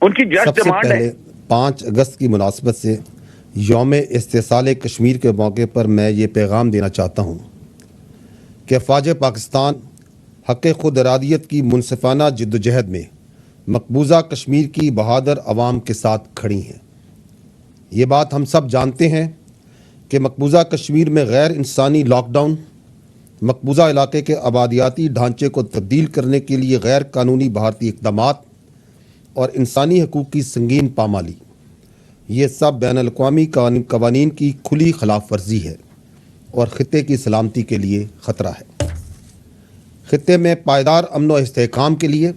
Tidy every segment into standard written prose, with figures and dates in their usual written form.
ان کی جسٹ سب سے ڈیمانڈ ہے. پہلے 5 اگست کی مناسبت سے یوم استحصال کشمیر کے موقع پر میں یہ پیغام دینا چاہتا ہوں کہ افواج پاکستان حق خود ارادیت کی منصفانہ جدوجہد میں مقبوضہ کشمیر کی بہادر عوام کے ساتھ کھڑی ہیں. یہ بات ہم سب جانتے ہیں کہ مقبوضہ کشمیر میں غیر انسانی لاک ڈاؤن، مقبوضہ علاقے کے آبادیاتی ڈھانچے کو تبدیل کرنے کے لیے غیر قانونی بھارتی اقدامات اور انسانی حقوق کی سنگین پامالی، یہ سب بین الاقوامی قوانین کی کھلی خلاف ورزی ہے اور خطے کی سلامتی کے لیے خطرہ ہے. خطے میں پائیدار امن و استحکام کے لیے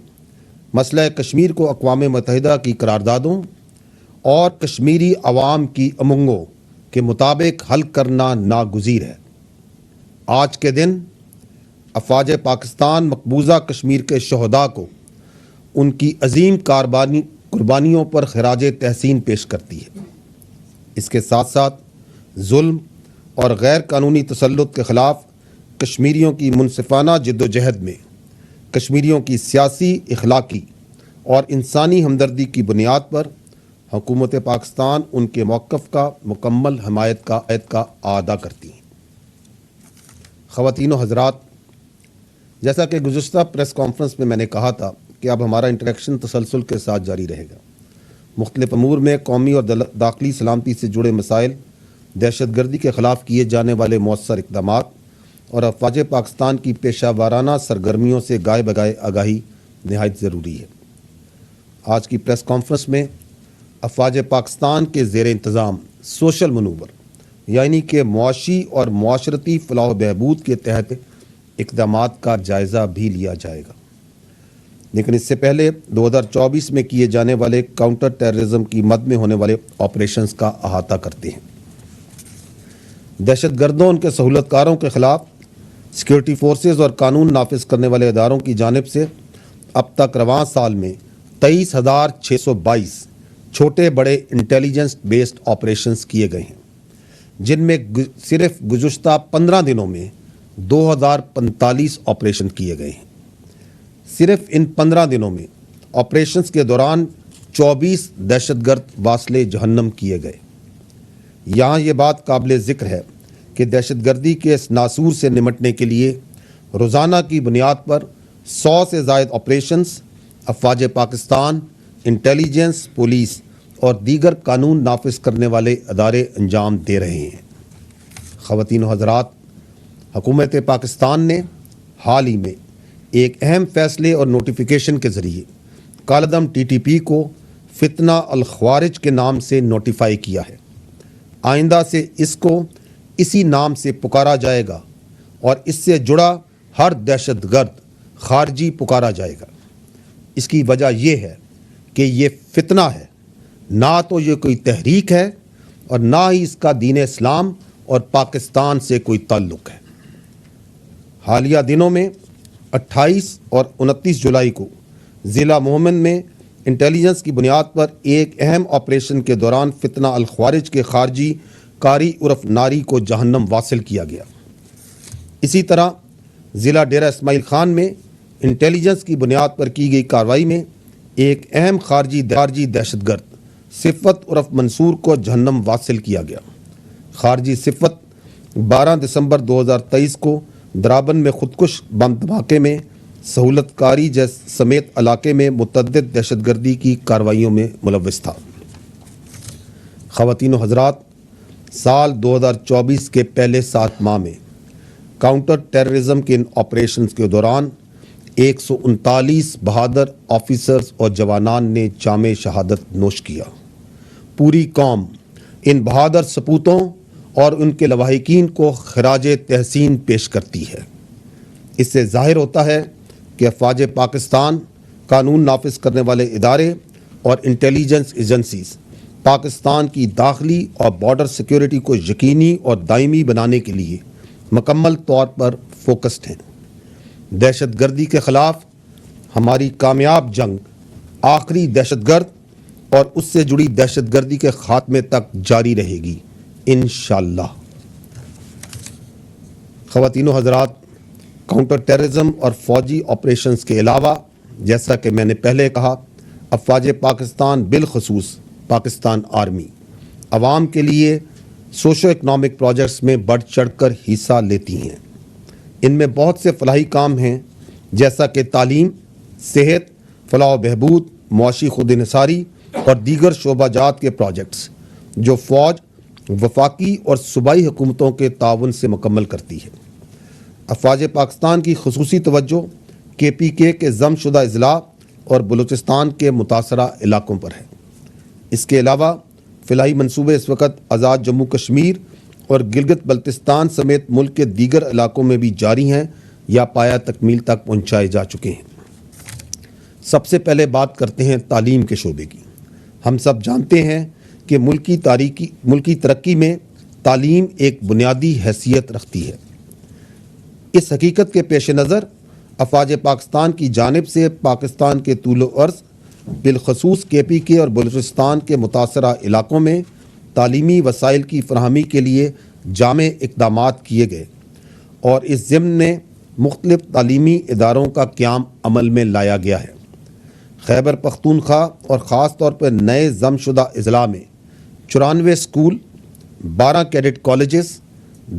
مسئلہ کشمیر کو اقوام متحدہ کی قراردادوں اور کشمیری عوام کی امنگوں کے مطابق حل کرنا ناگزیر ہے. آج کے دن افواج پاکستان مقبوضہ کشمیر کے شہداء کو ان کی عظیم قربانیوں پر خراج تحسین پیش کرتی ہے. اس کے ساتھ ساتھ ظلم اور غیر قانونی تسلط کے خلاف کشمیریوں کی منصفانہ جدوجہد میں کشمیریوں کی سیاسی، اخلاقی اور انسانی ہمدردی کی بنیاد پر حکومت پاکستان ان کے موقف کا مکمل حمایت کا اعادہ کرتی ہے. خواتین و حضرات، جیسا کہ گزشتہ پریس کانفرنس میں نے کہا تھا کہ اب ہمارا انٹریکشن تسلسل کے ساتھ جاری رہے گا. مختلف امور میں قومی اور داخلی سلامتی سے جڑے مسائل، دہشت گردی کے خلاف کیے جانے والے مؤثر اقدامات اور افواج پاکستان کی پیشہ ورانہ سرگرمیوں سے گائے بگائے آگاہی نہایت ضروری ہے. آج کی پریس کانفرنس میں افواج پاکستان کے زیر انتظام سوشل منور یعنی کہ معاشی اور معاشرتی فلاح و بہبود کے تحت اقدامات کا جائزہ بھی لیا جائے گا. لیکن اس سے پہلے 2024 میں کیے جانے والے کاؤنٹر ٹیررزم کی مد میں ہونے والے آپریشنز کا احاطہ کرتے ہیں. دہشت گردوں، ان کے سہولت کاروں کے خلاف سیکیورٹی فورسز اور قانون نافذ کرنے والے اداروں کی جانب سے اب تک رواں سال میں 23,622 چھوٹے بڑے انٹیلیجنس بیسڈ آپریشنز کیے گئے ہیں، جن میں صرف گزشتہ 15 دنوں میں 2045 آپریشن کیے گئے ہیں. صرف ان 15 دنوں میں آپریشنز کے دوران 24 دہشت گرد واصلے جہنم کیے گئے. یہاں یہ بات قابل ذکر ہے کہ دہشت گردی کے اس ناسور سے نمٹنے کے لیے روزانہ کی بنیاد پر 100 سے زائد آپریشنز افواج پاکستان، انٹیلیجنس، پولیس اور دیگر قانون نافذ کرنے والے ادارے انجام دے رہے ہیں. خواتین و حضرات، حکومت پاکستان نے حال ہی میں ایک اہم فیصلے اور نوٹیفیکیشن کے ذریعے کالعدم TTP کو فتنہ الخوارج کے نام سے نوٹیفائی کیا ہے. آئندہ سے اس کو اسی نام سے پکارا جائے گا اور اس سے جڑا ہر دہشت گرد خارجی پکارا جائے گا. اس کی وجہ یہ ہے کہ یہ فتنہ ہے، نہ تو یہ کوئی تحریک ہے اور نہ ہی اس کا دین اسلام اور پاکستان سے کوئی تعلق ہے. حالیہ دنوں میں 28 اور 29 جولائی کو ضلع مومن میں انٹیلیجنس کی بنیاد پر ایک اہم آپریشن کے دوران فتنہ الخوارج کے خارجی قاری عرف ناری کو جہنم واصل کیا گیا. اسی طرح ضلع ڈیرہ اسماعیل خان میں انٹیلیجنس کی بنیاد پر کی گئی کارروائی میں ایک اہم خارجی دہشت گرد صفت عرف منصور کو جہنم واصل کیا گیا. خارجی صفت 12 دسمبر 2023 کو درابن میں خودکش بم دھماکے میں سہولت کاری سمیت علاقے میں متعدد دہشت گردی کی کارروائیوں میں ملوث تھا. خواتین و حضرات، سال 2024 کے پہلے 7 ماہ میں کاؤنٹر ٹیررزم کے ان آپریشنز کے دوران 139 بہادر آفیسرز اور جوانان نے جام شہادت نوش کیا. پوری قوم ان بہادر سپوتوں اور ان کے لواحقین کو خراج تحسین پیش کرتی ہے. اس سے ظاہر ہوتا ہے کہ افواج پاکستان، قانون نافذ کرنے والے ادارے اور انٹیلیجنس ایجنسیز پاکستان کی داخلی اور بارڈر سیکیورٹی کو یقینی اور دائمی بنانے کے لیے مکمل طور پر فوکسڈ ہیں. دہشت گردی کے خلاف ہماری کامیاب جنگ آخری دہشت گرد اور اس سے جڑی دہشت گردی کے خاتمے تک جاری رہے گی انشاءاللہ. خواتین و حضرات، کاؤنٹر ٹیررزم اور فوجی آپریشنز کے علاوہ، جیسا کہ میں نے پہلے کہا، افواج پاکستان بالخصوص پاکستان آرمی عوام کے لیے سوشو اکنامک پروجیکٹس میں بڑھ چڑھ کر حصہ لیتی ہیں۔ ان میں بہت سے فلاحی کام ہیں جیسا کہ تعلیم، صحت، فلاح و بہبود، معاشی خود انحصاری اور دیگر شعبہ جات کے پروجیکٹس جو فوج، وفاقی اور صوبائی حکومتوں کے تعاون سے مکمل کرتی ہے۔ افواج پاکستان کی خصوصی توجہ KPK کے ضم شدہ اضلاع اور بلوچستان کے متاثرہ علاقوں پر ہے۔ اس کے علاوہ فلاحی منصوبے اس وقت آزاد جموں کشمیر اور گلگت بلتستان سمیت ملک کے دیگر علاقوں میں بھی جاری ہیں یا پایہ تکمیل تک پہنچائے جا چکے ہیں۔ سب سے پہلے بات کرتے ہیں تعلیم کے شعبے کی۔ ہم سب جانتے ہیں کہ ملکی ترقی میں تعلیم ایک بنیادی حیثیت رکھتی ہے۔ اس حقیقت کے پیش نظر افواج پاکستان کی جانب سے پاکستان کے طول و عرض بالخصوص KPK اور بلوچستان کے متاثرہ علاقوں میں تعلیمی وسائل کی فراہمی کے لیے جامع اقدامات کیے گئے اور اس ضمن میں مختلف تعلیمی اداروں کا قیام عمل میں لایا گیا ہے۔ خیبر پختونخوا اور خاص طور پر نئے ضم شدہ اضلاع میں 94 اسکول، 12 کیڈٹ کالجز،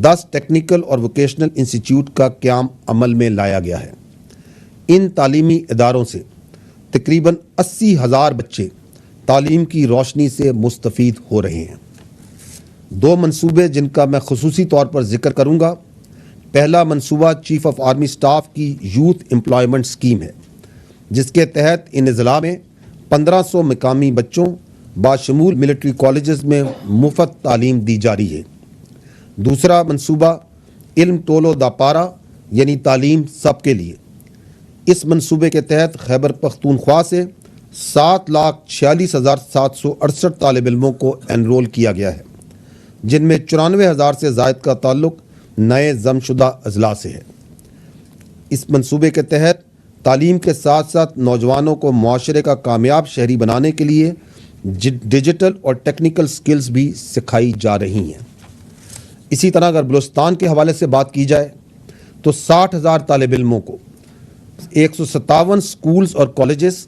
10 ٹیکنیکل اور ووکیشنل انسٹیٹیوٹ کا قیام عمل میں لایا گیا ہے۔ ان تعلیمی اداروں سے تقریباً 80,000 بچے تعلیم کی روشنی سے مستفید ہو رہے ہیں۔ 2 منصوبے جن کا میں خصوصی طور پر ذکر کروں گا۔ پہلا منصوبہ چیف آف آرمی سٹاف کی یوتھ امپلائمنٹ اسکیم ہے، جس کے تحت ان اضلاع میں 1500 مقامی بچوں باشمول ملٹری کالجز میں مفت تعلیم دی جا رہی ہے۔ دوسرا منصوبہ علم ٹولو دا پارا یعنی تعلیم سب کے لیے۔ اس منصوبے کے تحت خیبر پختونخوا سے 7,46,768 طالب علموں کو انرول کیا گیا ہے، جن میں 94,000 سے زائد کا تعلق نئے ضم شدہ اضلاع سے ہے۔ اس منصوبے کے تحت تعلیم کے ساتھ ساتھ نوجوانوں کو معاشرے کا کامیاب شہری بنانے کے لیے ڈیجیٹل اور ٹیکنیکل سکلز بھی سکھائی جا رہی ہیں۔ اسی طرح اگر بلوچستان کے حوالے سے بات کی جائے تو 60,000 طالب علموں کو 157 سکولز اور کالجز،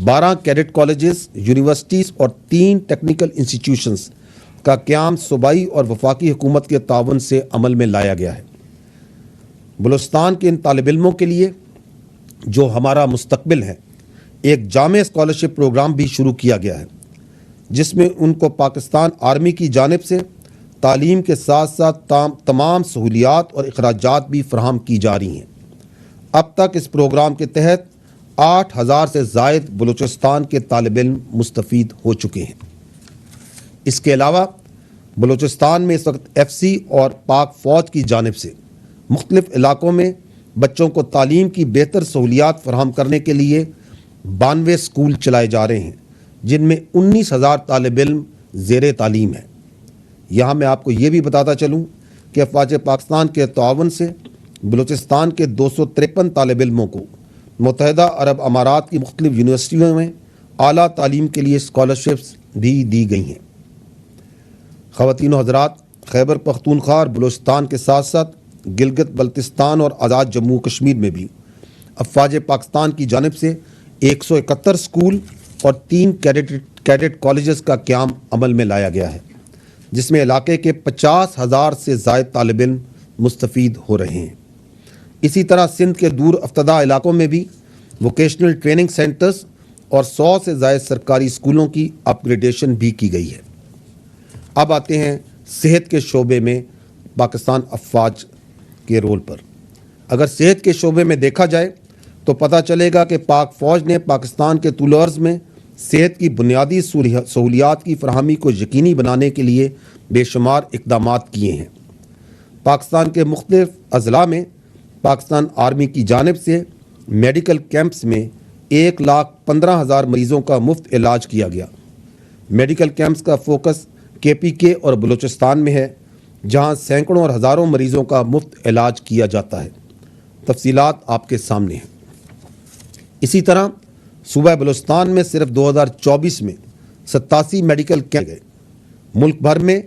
12 کیڈٹ کالجز، یونیورسٹیز اور 3 ٹیکنیکل انسٹیٹیوشنز کا قیام صوبائی اور وفاقی حکومت کے تعاون سے عمل میں لایا گیا ہے۔ بلوچستان کے ان طالب علموں کے لیے جو ہمارا مستقبل ہے، ایک جامع اسکالرشپ پروگرام بھی شروع کیا گیا ہے، جس میں ان کو پاکستان آرمی کی جانب سے تعلیم کے ساتھ ساتھ تمام سہولیات اور اخراجات بھی فراہم کی جا رہی ہیں۔ اب تک اس پروگرام کے تحت 8,000 سے زائد بلوچستان کے طالب علم مستفید ہو چکے ہیں۔ اس کے علاوہ بلوچستان میں اس وقت FC اور پاک فوج کی جانب سے مختلف علاقوں میں بچوں کو تعلیم کی بہتر سہولیات فراہم کرنے کے لیے 92 اسکول چلائے جا رہے ہیں، جن میں 19,000 طالب علم زیر تعلیم ہیں۔ یہاں میں آپ کو یہ بھی بتاتا چلوں کہ افواج پاکستان کے تعاون سے بلوچستان کے 253 طالب علموں کو متحدہ عرب امارات کی مختلف یونیورسٹیوں میں اعلیٰ تعلیم کے لیے اسکالرشپس بھی دی گئی ہیں۔ خواتین و حضرات، خیبر پختونخوا اور بلوچستان کے ساتھ ساتھ گلگت بلتستان اور آزاد جموں کشمیر میں بھی افواج پاکستان کی جانب سے 171 اسکول اور 3 کیڈٹ کالجز کا قیام عمل میں لایا گیا ہے، جس میں علاقے کے 50,000 سے زائد طالب علم مستفید ہو رہے ہیں۔ اسی طرح سندھ کے دور افتادہ علاقوں میں بھی ووکیشنل ٹریننگ سینٹرز اور 100 سے زائد سرکاری اسکولوں کی اپ گریڈیشن بھی کی گئی ہے۔ اب آتے ہیں صحت کے شعبے میں پاکستان افواج کے رول پر۔ اگر صحت کے شعبے میں دیکھا جائے تو پتہ چلے گا کہ پاک فوج نے پاکستان کے طول و عرض میں صحت کی بنیادی سہولیات کی فراہمی کو یقینی بنانے کے لیے بے شمار اقدامات کیے ہیں۔ پاکستان کے مختلف اضلاع میں پاکستان آرمی کی جانب سے میڈیکل کیمپس میں 1,15,000 مریضوں کا مفت علاج کیا گیا۔ میڈیکل کیمپس کا فوکس KPK اور بلوچستان میں ہے، جہاں سینکڑوں اور ہزاروں مریضوں کا مفت علاج کیا جاتا ہے۔ تفصیلات آپ کے سامنے ہیں۔ اسی طرح صوبہ بلوچستان میں صرف 2024 میں 87 میڈیکل کیمپ گئے۔ ملک بھر میں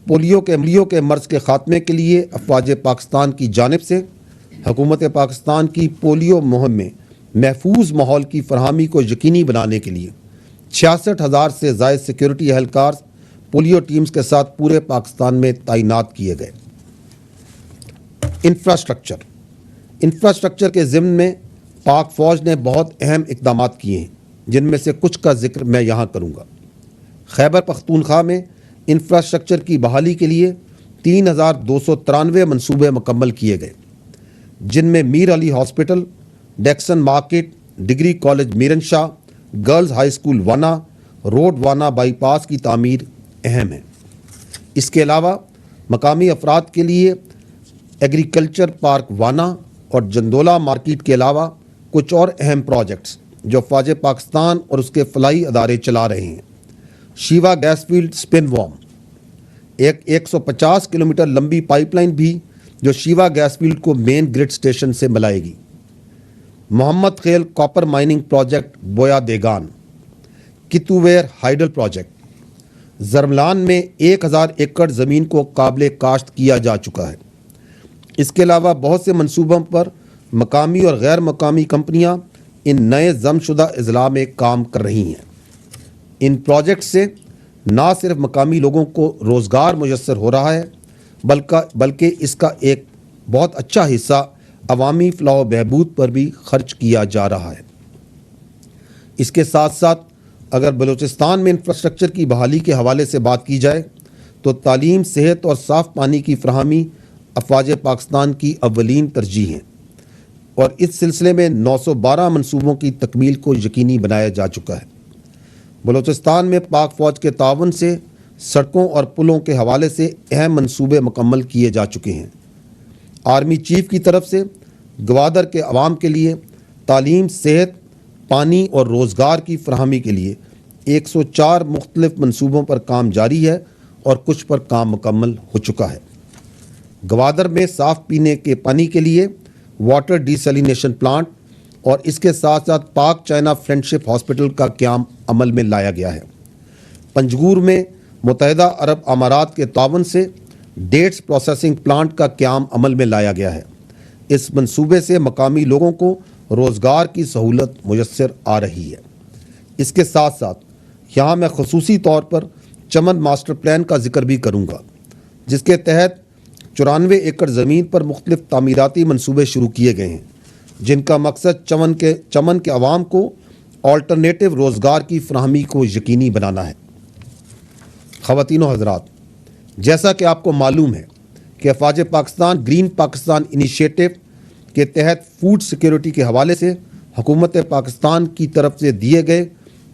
پولیو کے مرض کے خاتمے کے لیے افواج پاکستان کی جانب سے حکومت پاکستان کی پولیو مہم میں محفوظ ماحول کی فراہمی کو یقینی بنانے کے لیے 66,000 سے زائد سیکیورٹی اہلکار پولیو ٹیمز کے ساتھ پورے پاکستان میں تعینات کیے گئے۔ انفراسٹرکچر کے ضمن میں پاک فوج نے بہت اہم اقدامات کیے ہیں، جن میں سے کچھ کا ذکر میں یہاں کروں گا۔ خیبر پختونخوا میں انفراسٹرکچر کی بحالی کے لیے 3,293 منصوبے مکمل کیے گئے، جن میں Mir Ali hospital, Dixon market, degree college Miran Shah, girls high school Wana, road Wana bypass کی تعمیر اہم ہے۔ اس کے علاوہ مقامی افراد کے لیے ایگریکلچر پارک وانا اور جندولہ مارکیٹ کے علاوہ کچھ اور اہم پروجیکٹس جو فوج پاکستان اور اس کے فلاحی ادارے چلا رہے ہیں۔ شیوا گیس فیلڈ سپن وارم، ایک 150 کلومیٹر لمبی پائپ لائن بھی جو شیوا گیس فیلڈ کو مین گرڈ اسٹیشن سے ملائے گی۔ Muhammad Khel copper mining project Boya Degan, کتوویر ہائیڈل پروجیکٹ، زرملان میں 1000 ایکڑ زمین کو قابل کاشت کیا جا چکا ہے۔ اس کے علاوہ بہت سے منصوبوں پر مقامی اور غیر مقامی کمپنیاں ان نئے ضم شدہ اضلاع میں کام کر رہی ہیں۔ ان پروجیکٹ سے نہ صرف مقامی لوگوں کو روزگار میسر ہو رہا ہے بلکہ اس کا ایک بہت اچھا حصہ عوامی فلاح و بہبود پر بھی خرچ کیا جا رہا ہے۔ اس کے ساتھ ساتھ اگر بلوچستان میں انفراسٹرکچر کی بحالی کے حوالے سے بات کی جائے تو تعلیم، صحت اور صاف پانی کی فراہمی افواج پاکستان کی اولین ترجیح ہیں، اور اس سلسلے میں 912 منصوبوں کی تکمیل کو یقینی بنایا جا چکا ہے۔ بلوچستان میں پاک فوج کے تعاون سے سڑکوں اور پلوں کے حوالے سے اہم منصوبے مکمل کیے جا چکے ہیں۔ آرمی چیف کی طرف سے گوادر کے عوام کے لیے تعلیم، صحت، پانی اور روزگار کی فراہمی کے لیے 104 مختلف منصوبوں پر کام جاری ہے اور کچھ پر کام مکمل ہو چکا ہے۔ گوادر میں صاف پینے کے پانی کے لیے واٹر ڈیسیلینیشن پلانٹ اور اس کے ساتھ ساتھ پاک چائنا فرینڈشپ ہاسپٹل کا قیام عمل میں لایا گیا ہے۔ پنجگور میں متحدہ عرب امارات کے تعاون سے ڈیٹس پروسیسنگ پلانٹ کا قیام عمل میں لایا گیا ہے۔ اس منصوبے سے مقامی لوگوں کو روزگار کی سہولت میسر آ رہی ہے۔ اس کے ساتھ ساتھ یہاں میں خصوصی طور پر چمن ماسٹر پلان کا ذکر بھی کروں گا، جس کے تحت 94 ایکڑ زمین پر مختلف تعمیراتی منصوبے شروع کیے گئے ہیں، جن کا مقصد چمن کے عوام کو آلٹرنیٹو روزگار کی فراہمی کو یقینی بنانا ہے۔ خواتین و حضرات، جیسا کہ آپ کو معلوم ہے کہ افواج پاکستان گرین پاکستان انیشیٹو کے تحت فوڈ سیکیورٹی کے حوالے سے حکومت پاکستان کی طرف سے دیے گئے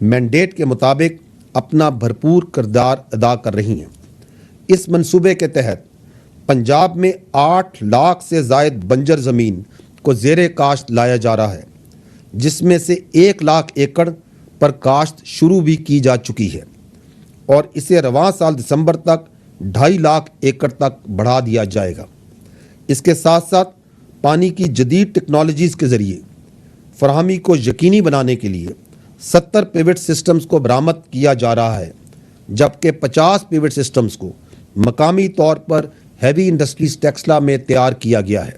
مینڈیٹ کے مطابق اپنا بھرپور کردار ادا کر رہی ہیں۔ اس منصوبے کے تحت پنجاب میں 8 لاکھ سے زائد بنجر زمین کو زیر کاشت لایا جا رہا ہے، جس میں سے 1 لاکھ ایکڑ پر کاشت شروع بھی کی جا چکی ہے، اور اسے رواں سال دسمبر تک 2.5 لاکھ ایکڑ تک بڑھا دیا جائے گا۔ اس کے ساتھ ساتھ پانی کی جدید ٹیکنالوجیز کے ذریعے فراہمی کو یقینی بنانے کے لیے 70 پیوٹ سسٹمز کو برآمد کیا جا رہا ہے، جبکہ 50 پیوٹ سسٹمز کو مقامی طور پر ہیوی انڈسٹریز ٹیکسلا میں تیار کیا گیا ہے۔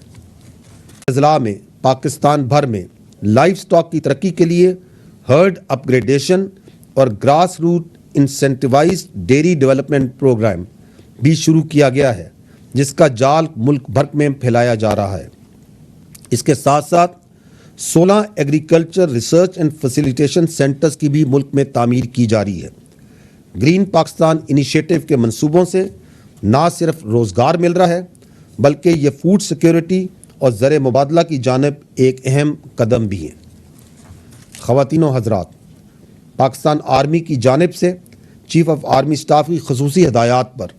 اضلاع میں پاکستان بھر میں لائف سٹاک کی ترقی کے لیے ہرڈ اپ گریڈیشن اور grass root incentivized dairy development programme بھی شروع کیا گیا ہے، جس کا جال ملک بھر میں پھیلایا جا رہا ہے۔ اس کے ساتھ ساتھ 16 agriculture research and facilitation centres کی بھی ملک میں تعمیر کی جا رہی ہے۔ گرین پاکستان انیشیٹو کے منصوبوں سے نہ صرف روزگار مل رہا ہے، بلکہ یہ فوڈ سیکیورٹی اور زر مبادلہ کی جانب ایک اہم قدم بھی ہے۔ خواتین و حضرات، پاکستان آرمی کی جانب سے چیف آف آرمی اسٹاف کی خصوصی ہدایات پر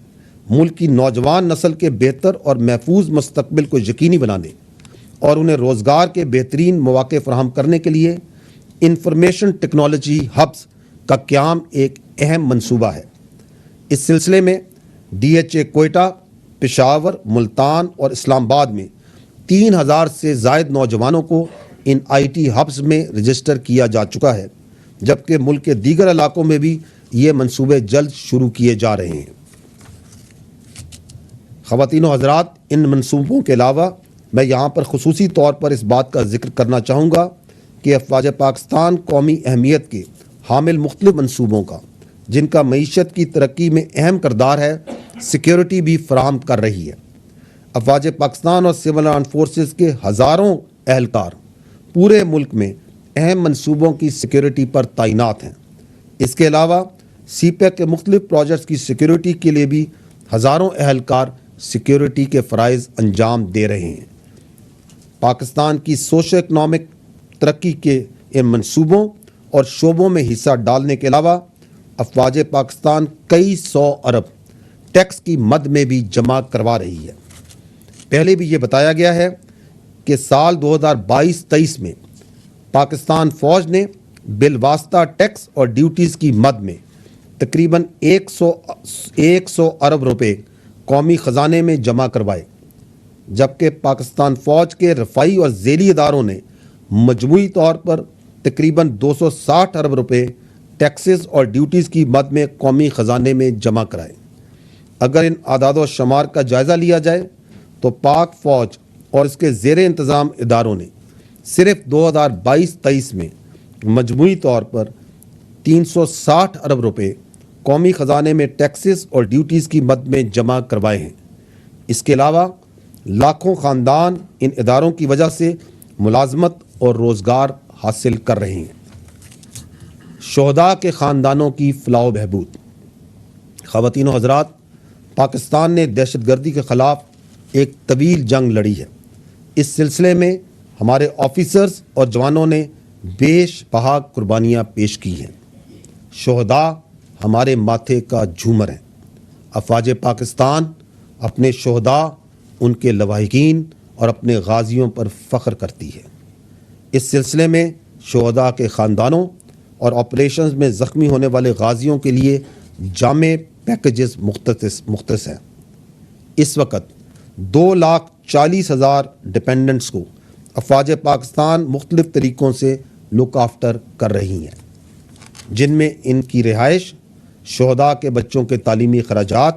ملک کی نوجوان نسل کے بہتر اور محفوظ مستقبل کو یقینی بنانے اور انہیں روزگار کے بہترین مواقع فراہم کرنے کے لیے انفارمیشن ٹیکنالوجی ہبس کا قیام ایک اہم منصوبہ ہے۔ اس سلسلے میں DHA کوئٹہ، پشاور، ملتان اور اسلام آباد میں 3000 سے زائد نوجوانوں کو ان IT ہبس میں رجسٹر کیا جا چکا ہے، جبکہ ملک کے دیگر علاقوں میں بھی یہ منصوبے جلد شروع کیے جا رہے ہیں۔ خواتین و حضرات، ان منصوبوں کے علاوہ میں یہاں پر خصوصی طور پر اس بات کا ذکر کرنا چاہوں گا کہ افواج پاکستان قومی اہمیت کے حامل مختلف منصوبوں کا، جن کا معیشت کی ترقی میں اہم کردار ہے، سیکیورٹی بھی فراہم کر رہی ہے۔ افواج پاکستان اور سول آرمڈ فورسز کے ہزاروں اہلکار پورے ملک میں اہم منصوبوں کی سیکیورٹی پر تعینات ہیں۔ اس کے علاوہ سی پیک کے مختلف پروجیکٹس کی سیکیورٹی کے لیے بھی ہزاروں اہلکار سیکیورٹی کے فرائض انجام دے رہے ہیں۔ پاکستان کی سوشو اکنامک ترقی کے ان منصوبوں اور شعبوں میں حصہ ڈالنے کے علاوہ افواج پاکستان کئی سو ارب ٹیکس کی مد میں بھی جمع کروا رہی ہے۔ پہلے بھی یہ بتایا گیا ہے کہ سال 2022-23 میں پاکستان فوج نے بالواسطہ ٹیکس اور ڈیوٹیز کی مد میں تقریباً 100 ارب روپے قومی خزانے میں جمع کروائے، جبکہ پاکستان فوج کے رفائی اور ذیلی اداروں نے مجموعی طور پر تقریباً 260 ارب روپے ٹیکسز اور ڈیوٹیز کی مد میں قومی خزانے میں جمع کرائے۔ اگر ان اعداد و شمار کا جائزہ لیا جائے تو پاک فوج اور اس کے زیر انتظام اداروں نے صرف 2022-23 میں مجموعی طور پر 360 ارب روپے قومی خزانے میں ٹیکسز اور ڈیوٹیز کی مد میں جمع کروائے ہیں۔ اس کے علاوہ لاکھوں خاندان ان اداروں کی وجہ سے ملازمت اور روزگار حاصل کر رہے ہیں۔ شہداء کے خاندانوں کی فلاح و بہبود۔ خواتین و حضرات، پاکستان نے دہشت گردی کے خلاف ایک طویل جنگ لڑی ہے۔ اس سلسلے میں ہمارے آفیسرز اور جوانوں نے بیش بہا قربانیاں پیش کی ہیں۔ شہداء ہمارے ماتھے کا جھومر ہیں۔ افواج پاکستان اپنے شہداء، ان کے لواحقین اور اپنے غازیوں پر فخر کرتی ہے۔ اس سلسلے میں شہداء کے خاندانوں اور آپریشنز میں زخمی ہونے والے غازیوں کے لیے جامع پیکیجز مختص ہیں۔ اس وقت 2,40,000 ڈپینڈنٹس کو افواج پاکستان مختلف طریقوں سے لک آفٹر کر رہی ہیں، جن میں ان کی رہائش، شہداء کے بچوں کے تعلیمی اخراجات،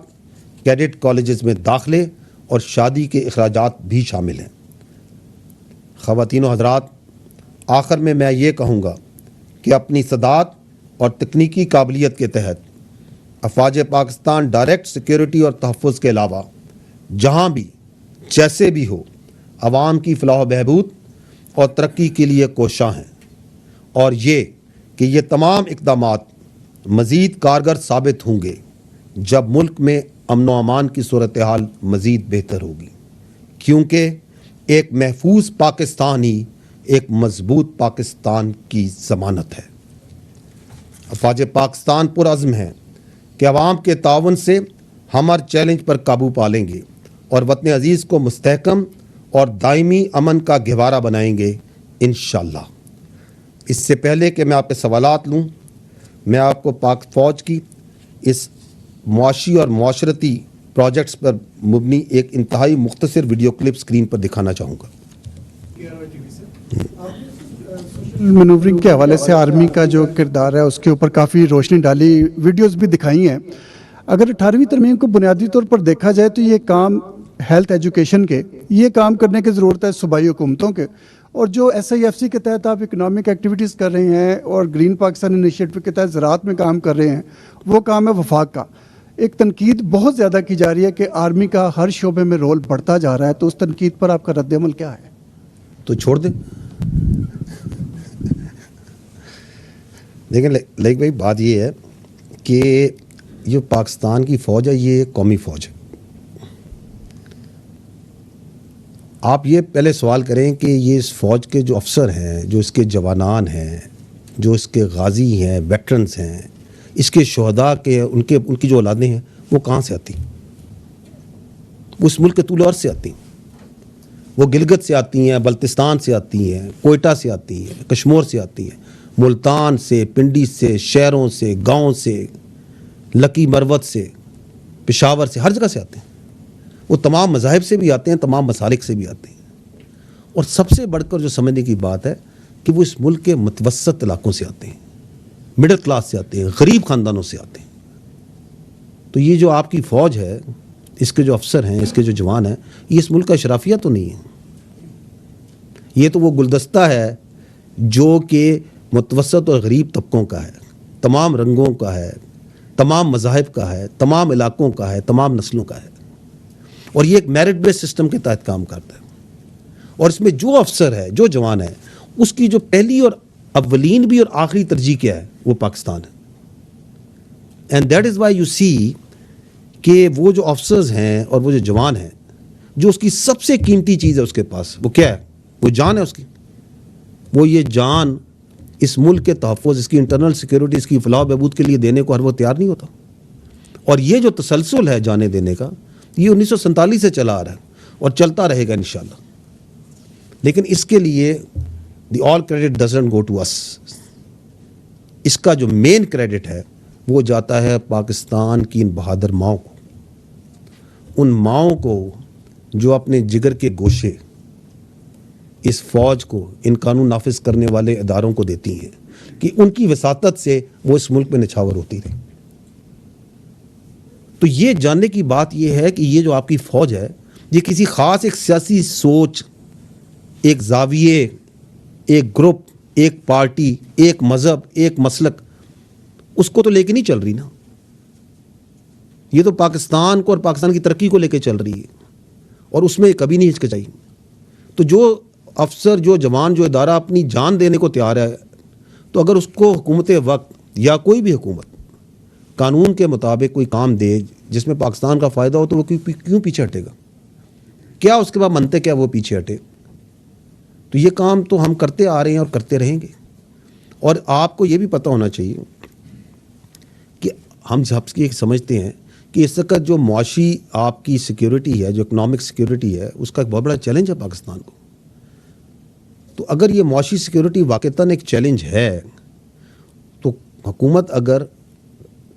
کیڈٹ کالجز میں داخلے اور شادی کے اخراجات بھی شامل ہیں۔ خواتین و حضرات، آخر میں یہ کہوں گا کہ اپنی صداعت اور تکنیکی قابلیت کے تحت افواج پاکستان ڈائریکٹ سیکیورٹی اور تحفظ کے علاوہ جہاں بھی جیسے بھی ہو عوام کی فلاح و بہبود اور ترقی کے لیے کوشاں ہیں، اور یہ کہ یہ تمام اقدامات مزید کارگر ثابت ہوں گے جب ملک میں امن و امان کی صورتحال مزید بہتر ہوگی، کیونکہ ایک محفوظ پاکستان ہی ایک مضبوط پاکستان کی ضمانت ہے۔ افواج پاکستان پرعزم ہے کہ عوام کے تعاون سے ہم ہر چیلنج پر قابو پا لیں گے اور وطن عزیز کو مستحکم اور دائمی امن کا گہوارہ بنائیں گے انشاءاللہ۔ اس سے پہلے کہ میں آپ کے سوالات لوں، میں آپ کو پاک فوج کی اس معاشی اور معاشرتی پروجیکٹس پر مبنی ایک انتہائی مختصر ویڈیو کلپ سکرین پر دکھانا چاہوں گا۔ مینورنگ کے حوالے سے آرمی کا جو کردار ہے اس کے اوپر کافی روشنی ڈالی، ویڈیوز بھی دکھائی ہیں۔ اگر 18ویں ترمیم کو بنیادی طور پر دیکھا جائے تو یہ کام ہیلتھ ایجوکیشن کے یہ کام کرنے کی ضرورت ہے صوبائی حکومتوں کے، اور جو SIFC کے تحت آپ اکنامک ایکٹیویٹیز کر رہے ہیں اور گرین پاکستان انیشیٹو کے تحت زراعت میں کام کر رہے ہیں، وہ کام ہے وفاق کا۔ ایک تنقید بہت زیادہ کی جا رہی ہے کہ آرمی کا ہر شعبے میں رول بڑھتا جا رہا ہے، تو اس تنقید پر آپ کا رد عمل کیا ہے؟ تو چھوڑ دیں۔ دیکھیں لائک بھائی، بات یہ ہے کہ جو پاکستان کی فوج ہے یہ قومی فوج ہے۔ آپ یہ پہلے سوال کریں کہ یہ اس فوج کے جو افسر ہیں، جو اس کے جوانان ہیں، جو اس کے غازی ہیں، ویٹرنز ہیں، اس کے شہداء کے ان کی جو اولادیں ہیں، وہ کہاں سے آتی ہیں؟ وہ اس ملک کے طول عرض سے آتی ہیں۔ وہ گلگت سے آتی ہیں، بلتستان سے آتی ہیں، کوئٹہ سے آتی ہیں، کشمور سے آتی ہیں، ملتان سے، پنڈی سے، شہروں سے، گاؤں سے، لکی مروت سے، پشاور سے، ہر جگہ سے آتے ہیں۔ وہ تمام مذاہب سے بھی آتے ہیں، تمام مسالک سے بھی آتے ہیں، اور سب سے بڑھ کر جو سمجھنے کی بات ہے کہ وہ اس ملک کے متوسط علاقوں سے آتے ہیں، مڈل کلاس سے آتے ہیں، غریب خاندانوں سے آتے ہیں۔ تو یہ جو آپ کی فوج ہے، اس کے جو افسر ہیں، اس کے جو جوان ہیں، یہ اس ملک کا اشرافیہ تو نہیں ہے۔ یہ تو وہ گلدستہ ہے جو کہ متوسط اور غریب طبقوں کا ہے۔ تمام رنگوں کا ہے، تمام مذاہب کا ہے، تمام علاقوں کا ہے، تمام نسلوں کا ہے، اور یہ ایک میرٹ بیس سسٹم کے تحت کام کرتا ہے. اور اس میں جو افسر ہے، جو جوان ہے، اس کی جو پہلی اور اولین بھی اور آخری ترجیح کیا ہے، وہ پاکستان ہے. And that is why you see کہ وہ جو افسرز ہیں اور وہ جو جوان ہیں، جو اس کی سب سے قیمتی چیز ہے اس کے پاس، وہ کیا ہے؟ وہ جان ہے اس کی. وہ یہ جان اس ملک کے تحفظ، اس کی انٹرنل سیکیورٹی، اس کی فلاح و بہبود کے لیے دینے کو ہر وہ تیار نہیں ہوتا. اور یہ جو تسلسل ہے جانے دینے کا، یہ 1947 سے چلا آ رہا ہے اور چلتا رہے گا انشاءاللہ. لیکن اس کے لیے the all credit doesn't go to us. اس کا جو مین کریڈٹ ہے وہ جاتا ہے پاکستان کی ان بہادر ماؤں کو، ان ماؤں کو جو اپنے جگر کے گوشے اس فوج کو، ان قانون نافذ کرنے والے اداروں کو دیتی ہیں کہ ان کی وساطت سے وہ اس ملک میں نچھاور ہوتی رہی. تو یہ جاننے کی بات یہ ہے کہ یہ جو آپ کی فوج ہے، یہ کسی خاص ایک سیاسی سوچ، ایک زاویے، ایک گروپ، ایک پارٹی، ایک مذہب، ایک مسلک، اس کو تو لے کے نہیں چل رہی نا. یہ تو پاکستان کو اور پاکستان کی ترقی کو لے کے چل رہی ہے، اور اس میں کبھی نہیں ہچکچائی. تو جو افسر، جو جوان، جو ادارہ اپنی جان دینے کو تیار ہے، تو اگر اس کو حکومت وقت یا کوئی بھی حکومت قانون کے مطابق کوئی کام دے جس میں پاکستان کا فائدہ ہو، تو وہ کیوں پیچھے ہٹے گا؟ کیا اس کے بعد منطق کیا وہ پیچھے ہٹے؟ تو یہ کام تو ہم کرتے آ رہے ہیں اور کرتے رہیں گے. اور آپ کو یہ بھی پتہ ہونا چاہیے کہ ہم سب کی سمجھتے ہیں کہ اس وقت جو معاشی آپ کی سیکیورٹی ہے، جو اکنامک سیکیورٹی ہے، اس کا ایک بہت بڑا چیلنج ہے پاکستان کو. تو اگر یہ معاشی سیکیورٹی واقعتاً ایک چیلنج ہے، تو حکومت اگر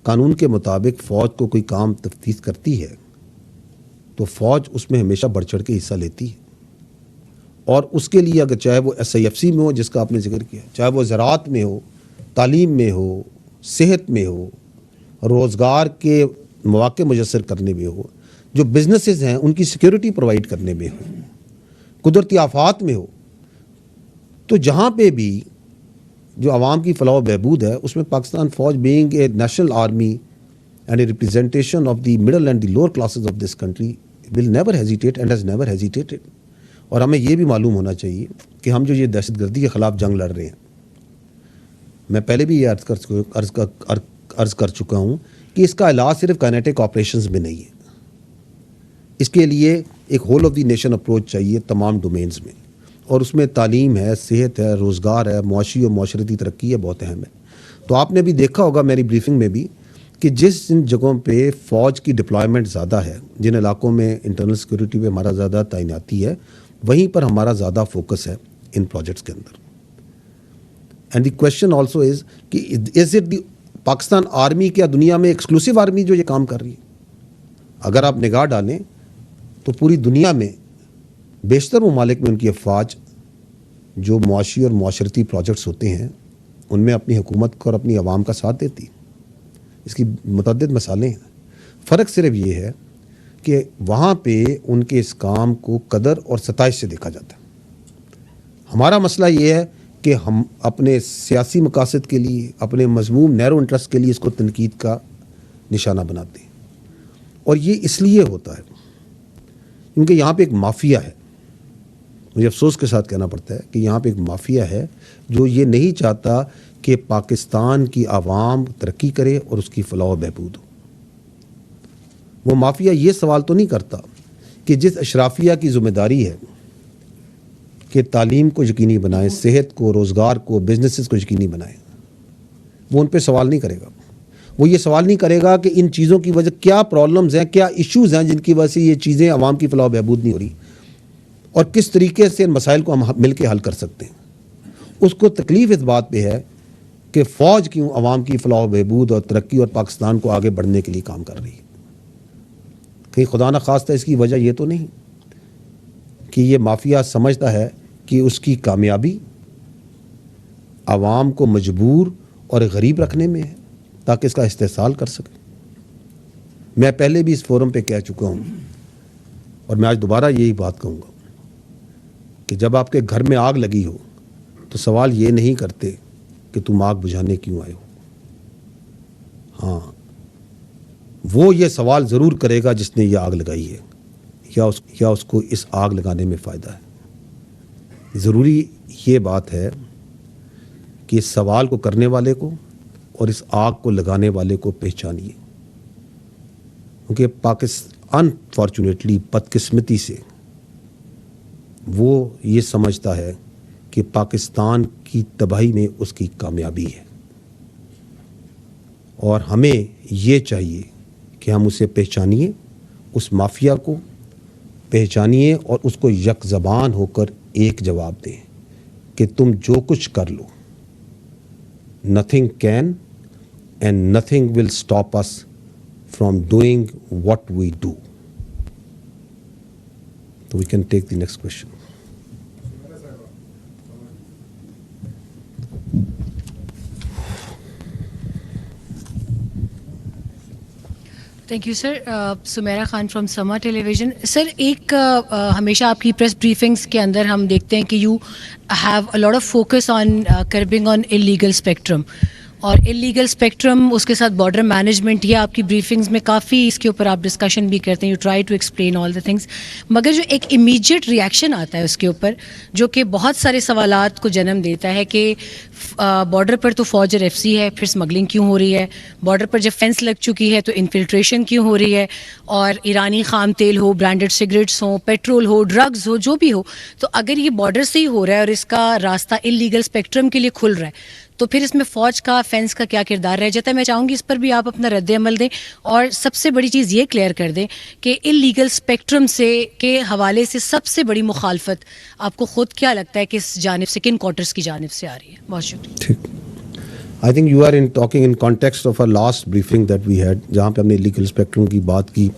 قانون کے مطابق فوج کو کوئی کام تفویض کرتی ہے تو فوج اس میں ہمیشہ بڑھ چڑھ کے حصہ لیتی ہے. اور اس کے لیے اگر چاہے وہ SIFC میں ہو جس کا آپ نے ذکر کیا، چاہے وہ زراعت میں ہو، تعلیم میں ہو، صحت میں ہو، روزگار کے مواقع میسر کرنے میں ہو، جو بزنسز ہیں ان کی سیکیورٹی پرووائڈ کرنے میں ہو، قدرتی آفات میں ہو، تو جہاں پہ بھی جو عوام کی فلاح و بہبود ہے، اس میں پاکستان فوج being a national army and a representation of the middle and the lower classes of this country will never hesitate and has never hesitated. اور ہمیں یہ بھی معلوم ہونا چاہیے کہ ہم جو یہ دہشت گردی کے خلاف جنگ لڑ رہے ہیں، میں پہلے بھی یہ عرض کر چکا ہوں کہ اس کا علاج صرف کائنیٹک آپریشنز میں نہیں ہے. اس کے لیے ایک whole of the nation approach چاہیے تمام ڈومینز میں، اور اس میں تعلیم ہے، صحت ہے، روزگار ہے، معاشی اور معاشرتی ترقی ہے، بہت اہم ہے. تو آپ نے بھی دیکھا ہوگا میری بریفنگ میں بھی کہ جس جگہوں پہ فوج کی ڈپلائمنٹ زیادہ ہے، جن علاقوں میں انٹرنل سیکورٹی پہ ہمارا زیادہ تعیناتی ہے، وہیں پر ہمارا زیادہ فوکس ہے ان پروجیکٹس کے اندر. And the question also is کہ is it the Pakistan army کیا دنیا میں ایکسکلوسیو آرمی جو یہ کام کر رہی ہے؟ اگر آپ نگاہ ڈالیں تو پوری دنیا میں بیشتر ممالک میں ان کی افواج جو معاشی اور معاشرتی پروجیکٹس ہوتے ہیں ان میں اپنی حکومت کو اور اپنی عوام کا ساتھ دیتی. اس کی متعدد مثالیں ہیں. فرق صرف یہ ہے کہ وہاں پہ ان کے اس کام کو قدر اور ستائش سے دیکھا جاتا ہے. ہمارا مسئلہ یہ ہے کہ ہم اپنے سیاسی مقاصد کے لیے، اپنے مذموم نیرو انٹرسٹ کے لیے اس کو تنقید کا نشانہ بناتے ہیں. اور یہ اس لیے ہوتا ہے کیونکہ یہاں پہ ایک مافیا ہے. مجھے افسوس کے ساتھ کہنا پڑتا ہے کہ یہاں پہ ایک مافیا ہے جو یہ نہیں چاہتا کہ پاکستان کی عوام ترقی کرے اور اس کی فلاح و بہبود ہو. وہ مافیا یہ سوال تو نہیں کرتا کہ جس اشرافیہ کی ذمہ داری ہے کہ تعلیم کو یقینی بنائیں، صحت کو، روزگار کو، بزنسز کو یقینی بنائیں، وہ ان پہ سوال نہیں کرے گا. وہ یہ سوال نہیں کرے گا کہ ان چیزوں کی وجہ کیا پرابلمز ہیں، کیا ایشوز ہیں جن کی وجہ سے یہ چیزیں عوام کی فلاح و بہبود نہیں ہو رہی، اور کس طریقے سے ان مسائل کو ہم مل کے حل کر سکتے ہیں. اس کو تکلیف اس بات پہ ہے کہ فوج کیوں عوام کی فلاح و بہبود اور ترقی اور پاکستان کو آگے بڑھنے کے لیے کام کر رہی ہے. کہیں خدا نخواستہ اس کی وجہ یہ تو نہیں کہ یہ مافیا سمجھتا ہے کہ اس کی کامیابی عوام کو مجبور اور غریب رکھنے میں ہے تاکہ اس کا استحصال کر سکے. میں پہلے بھی اس فورم پہ کہہ چکا ہوں اور میں آج دوبارہ یہی بات کہوں گا کہ جب آپ کے گھر میں آگ لگی ہو تو سوال یہ نہیں کرتے کہ تم آگ بجھانے کیوں آئے ہو. ہاں وہ یہ سوال ضرور کرے گا جس نے یہ آگ لگائی ہے یا اس کو اس آگ لگانے میں فائدہ ہے. ضروری یہ بات ہے کہ اس سوال کو کرنے والے کو اور اس آگ کو لگانے والے کو پہچانیے, کیونکہ پاکستان انفارچونیٹلی بدقسمتی سے وہ یہ سمجھتا ہے کہ پاکستان کی تباہی میں اس کی کامیابی ہے, اور ہمیں یہ چاہیے کہ ہم اسے پہچانیے, اس مافیا کو پہچانیے اور اس کو یک زبان ہو کر ایک جواب دیں کہ تم جو کچھ کر لو, nothing can and nothing will stop us from doing what we do. So we can take the next question. Thank you sir. Sameera Khan from Samaa tele vision. سر ایک ہمیشہ آپ کی پریس بریفنگس کے اندر ہم دیکھتے ہیں کہ you have a lot of focus on کربنگ on illegal spectrum, اور انلیگل اسپیکٹرم اس کے ساتھ بارڈر مینجمنٹ, یہ آپ کی بریفنگز میں کافی اس کے اوپر آپ ڈسکشن بھی کرتے ہیں, you try to explain all the things, مگر جو ایک امیجیٹ ریئیکشن آتا ہے اس کے اوپر جو کہ بہت سارے سوالات کو جنم دیتا ہے کہ بارڈر پر تو فوج اور ایف سی ہے, پھر اسمگلنگ کیوں ہو رہی ہے, بارڈر پر جب فینس لگ چکی ہے تو انفلٹریشن کیوں ہو رہی ہے, اور ایرانی خام تیل ہو, برانڈڈ سگریٹس ہوں, پیٹرول ہو, ڈرگز ہو, جو بھی ہو, تو اگر یہ بارڈر سے ہی ہو رہا ہے اور اس کا راستہ انلیگل اسپیکٹرم کے لیے کھل رہا ہے, تو پھر اس میں فوج کا, فینس کا کیا کردار رہ جاتا ہے؟ میں چاہوں گی اس پر بھی آپ اپنا رد عمل دیں, اور سب سے بڑی چیز یہ کلیئر کر دیں کہ انلیگل اسپیکٹرم سے کے حوالے سے سب سے بڑی مخالفت آپ کو خود کیا لگتا ہے کہ اس جانب سے, کن کوارٹرز کی جانب سے آ رہی ہے؟ بہت شکریہ. ٹھیک, I think you are talking in context of a last briefing that we had, جہاں پہ ہم نے لیگل اسپیکٹرم کی بات کی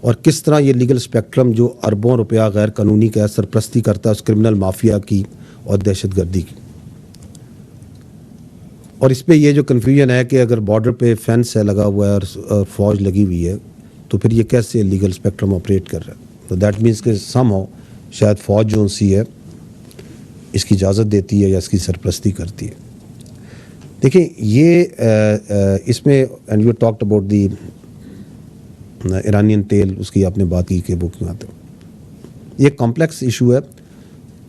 اور کس طرح یہ لیگل اسپیکٹرم جو اربوں روپیہ غیر قانونی کا سرپرستی کرتا ہے اس کرمنل مافیا کی اور دہشت گردی کی. اور اس پہ یہ جو کنفیوژن ہے کہ اگر بارڈر پہ فینس ہے لگا ہوا ہے اور فوج لگی ہوئی ہے تو پھر یہ کیسے لیگل اسپیکٹرم آپریٹ کر رہا ہے؟ تو دیٹ مینس کہ سم ہو شاید فوج جو سی ہے اس کی اجازت دیتی ہے یا اس کی سرپرستی کرتی ہے. دیکھیں یہ اس میں and you talked about the Iranian تیل, اس کی آپ نے بات کی کہ وہ کیوں آتے, یہ کمپلیکس ایشو ہے.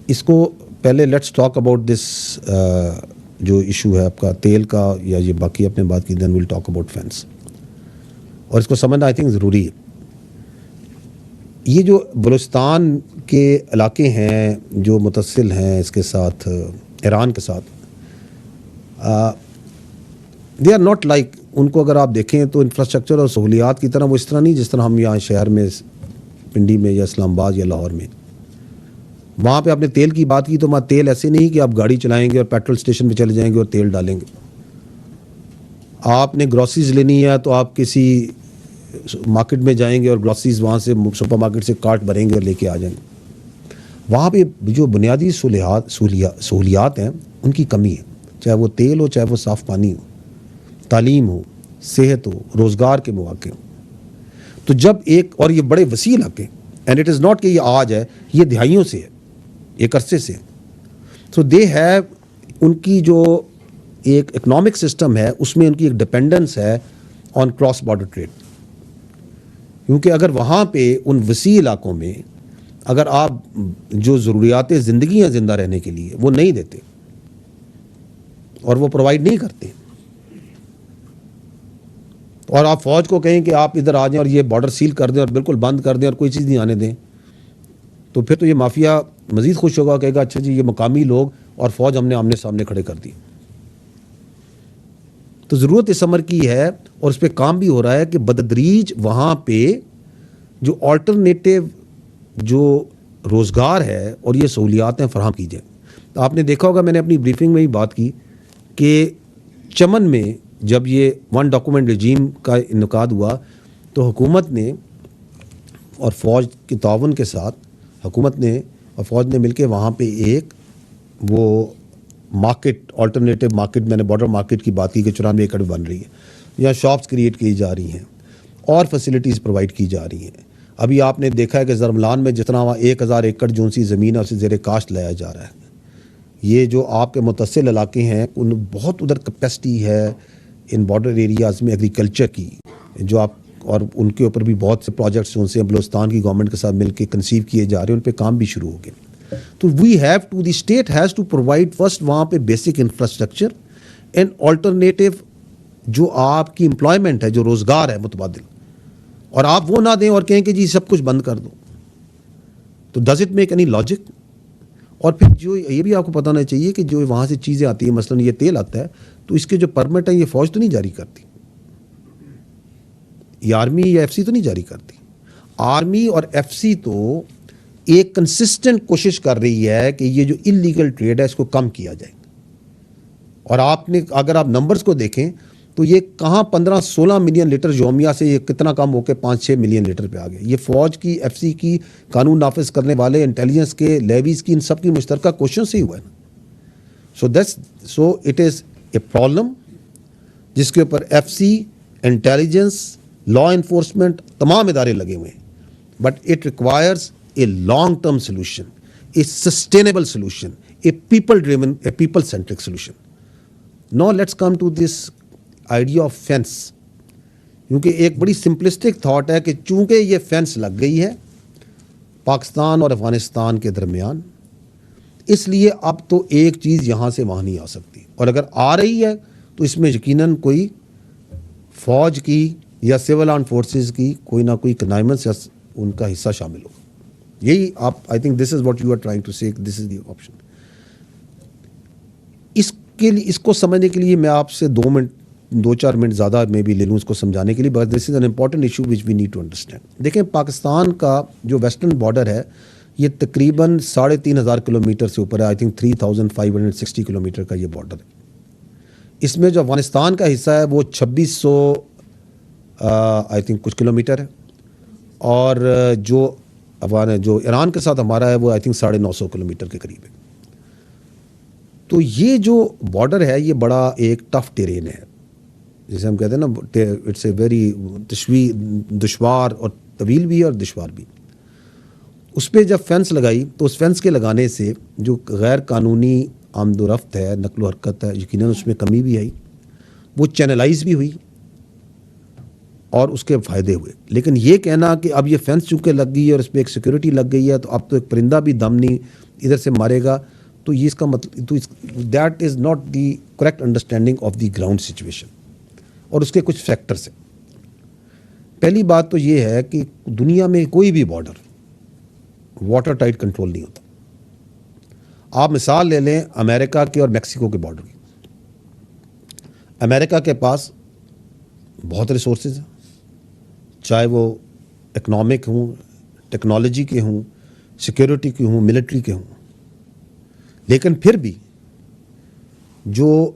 اس کو پہلے لیٹس ٹاک اباؤٹ دس جو ایشو ہے آپ کا تیل کا, یا یہ باقی آپ نے بات کی, دین ول ٹاک اباؤٹ فینس, اور اس کو سمجھنا آئی تھنک ضروری ہے. یہ جو بلوچستان کے علاقے ہیں جو متصل ہیں اس کے ساتھ ایران کے ساتھ, دے آر ناٹ لائک, ان کو اگر آپ دیکھیں تو انفراسٹرکچر اور سہولیات کی طرح وہ اس طرح نہیں جس طرح ہم یہاں شہر میں پنڈی میں یا اسلام آباد یا لاہور میں. وہاں پہ آپ نے تیل کی بات کی تو وہاں تیل ایسے نہیں کہ آپ گاڑی چلائیں گے اور پیٹرول اسٹیشن پہ چلے جائیں گے اور تیل ڈالیں گے. آپ نے گروسریز لینی ہے تو آپ کسی مارکیٹ میں جائیں گے اور گروسریز وہاں سے سپر مارکیٹ سے کارٹ بھریں گے اور لے کے آ جائیں گے. وہاں پہ جو بنیادی سہولیات ہیں ان کی کمی ہے, چاہے وہ تیل ہو, چاہے وہ صاف پانی ہو, تعلیم ہو, صحت ہو, روزگار کے مواقع ہوں. تو جب ایک, اور یہ بڑے وسیع علاقے, اینڈ اٹ از ناٹ کہ یہ آج ہے, یہ دہائیوں سے ہے, ایک عرصے سے. سو دے ہیو, ان کی جو ایک اکنامک سسٹم ہے اس میں ان کی ایک ڈپینڈنس ہے آن کراس بارڈر ٹریڈ, کیونکہ اگر وہاں پہ ان وسیع علاقوں میں اگر آپ جو ضروریات زندگی ہیں زندہ رہنے کے لیے وہ نہیں دیتے اور وہ پرووائڈ نہیں کرتے, اور آپ فوج کو کہیں کہ آپ ادھر آ جائیں اور یہ بارڈر سیل کر دیں اور بالکل بند کر دیں اور کوئی چیز نہیں آنے دیں, تو پھر تو یہ مافیا مزید خوش ہوگا, کہے گا اچھا جی یہ مقامی لوگ اور فوج ہم نے آمنے سامنے کھڑے کر دی. تو ضرورت اس امر کی ہے اور اس پہ کام بھی ہو رہا ہے کہ بتدریج وہاں پہ جو آلٹرنیٹیو جو روزگار ہے اور یہ سہولیات ہیں فراہم کی جائیں. آپ نے دیکھا ہوگا, میں نے اپنی بریفنگ میں بھی بات کی کہ چمن میں جب یہ ون ڈاکومنٹ رجیم کا انعقاد ہوا تو حکومت نے اور فوج کے تعاون کے ساتھ حکومت نے اور فوج نے مل کے وہاں پہ ایک وہ مارکیٹ, آلٹرنیٹیو مارکیٹ, میں نے بارڈر مارکیٹ کی بات کی کہ 94 ایکڑ بن رہی ہے, یہاں شاپس کریٹ کی جا رہی ہیں اور فیسلٹیز پرووائڈ کی جا رہی ہیں. ابھی آپ نے دیکھا ہے کہ زرملان میں جتنا وہاں 1000 ایکڑ جو سی زمین ہے اسے زیر کاشت لایا جا رہا ہے. یہ جو آپ کے متصل علاقے ہیں ان بہت ادھر کیپیسٹی ہے, ان بارڈر ایریاز میں ایگریکلچر کی جو آپ اور ان کے اوپر بھی بہت سے پروجیکٹس ان سے بلوچستان کی گورنمنٹ کے ساتھ مل کے کنسیو کیے جا رہے ہیں, ان پہ کام بھی شروع ہو گئے. تو we have to the state has to provide first وہاں پہ بیسک انفراسٹرکچر اینڈ آلٹرنیٹیو جو آپ کی امپلائمنٹ ہے, جو روزگار ہے متبادل, اور آپ وہ نہ دیں اور کہیں کہ جی سب کچھ بند کر دو. تو does it make any logic? اور پھر جو یہ بھی آپ کو پتہ ہونا چاہیے کہ جو وہاں سے چیزیں آتی ہیں, مثلا یہ تیل آتا ہے, تو اس کے جو پرمٹ ہیں یہ فوج تو نہیں جاری کرتی, یہ آرمی یا ایف سی تو نہیں جاری کرتی. آرمی اور ایف سی تو ایک کنسسٹنٹ کوشش کر رہی ہے کہ یہ جو انلیگل ٹریڈ ہے اس کو کم کیا جائے. اور آپ نے اگر آپ نمبرز کو دیکھیں تو یہ کہاں 15-16 ملین لیٹر یومیہ سے یہ کتنا کم ہو کے 5-6 ملین لیٹر پہ آ گئے. یہ فوج کی, ایف سی کی, قانون نافذ کرنے والے, انٹیلیجنس کے, لیویز کی, ان سب کی مشترکہ کوششوں سے ہی ہوا ہے نا. So it is a problem جس کے اوپر F C, intelligence, law enforcement, تمام ادارے لگے ہوئے ہیں. But it requires a long term solution, a sustainable solution, a people driven, a people centric solution. Now let's come to this idea of fence, کیونکہ ایک بڑی سمپلسٹک تھاٹ ہے کہ چونکہ یہ فینس لگ گئی ہے پاکستان اور افغانستان کے درمیان, اس لیے اب تو ایک چیز یہاں سے وہاں نہیں آ سکتی, اور اگر آ رہی ہے تو اس میں یقیناً کوئی فوج کی یا سول آرم فورسز کی کوئی نہ کوئی کنائمنس یا ان کا حصہ شامل ہو. یہی آپ, I think this is what you are trying to say, this is the option. اس کے لیے, اس کو سمجھنے کے لیے میں آپ سے 2-4 منٹ زیادہ میں بھی لے لوں اس کو سمجھانے کے لیے, but this is an important issue which we need to understand. دیکھیں, پاکستان کا جو ویسٹرن بارڈر ہے یہ تقریباً 3,500 کلومیٹر سے اوپر ہے. آئی تھنک 3,560 کلومیٹر کا یہ بارڈر ہے. اس میں جو افغانستان کا حصہ ہے وہ 2,600 آئی تھنک کچھ کلومیٹر ہے, اور جو ایران کے ساتھ ہمارا ہے وہ آئی تھنک 950 کلومیٹر کے قریب ہے. تو یہ جو بارڈر ہے یہ بڑا ایک ٹف ٹیرین ہے, جسے ہم کہتے ہیں نا, اٹس اے ویری دشوار اور طویل بھی ہے اور دشوار بھی. اس پہ جب فینس لگائی تو اس فینس کے لگانے سے جو غیر قانونی آمد و رفت ہے, نقل و حرکت ہے, یقیناً اس میں کمی بھی آئی, وہ چینلائز بھی ہوئی اور اس کے فائدے ہوئے. لیکن یہ کہنا کہ اب یہ فینس چونکہ لگ گئی اور اس پہ ایک سیکورٹی لگ گئی ہے تو اب تو ایک پرندہ بھی دم نہیں ادھر سے مارے گا, تو یہ اس کا مطلب, تو that is not the correct understanding of the ground situation. اور اس کے کچھ فیکٹرس ہیں. پہلی بات تو یہ ہے کہ دنیا میں کوئی بھی بارڈر واٹر ٹائٹ کنٹرول نہیں ہوتا. آپ مثال لے لیں امریکہ کے اور میکسیکو کے بارڈر کی. امریکہ کے پاس بہت ریسورسز ہیں, چاہے وہ اکنامک ہوں, ٹیکنالوجی کے ہوں, سیکیورٹی کے ہوں, ملٹری کے ہوں, لیکن پھر بھی جو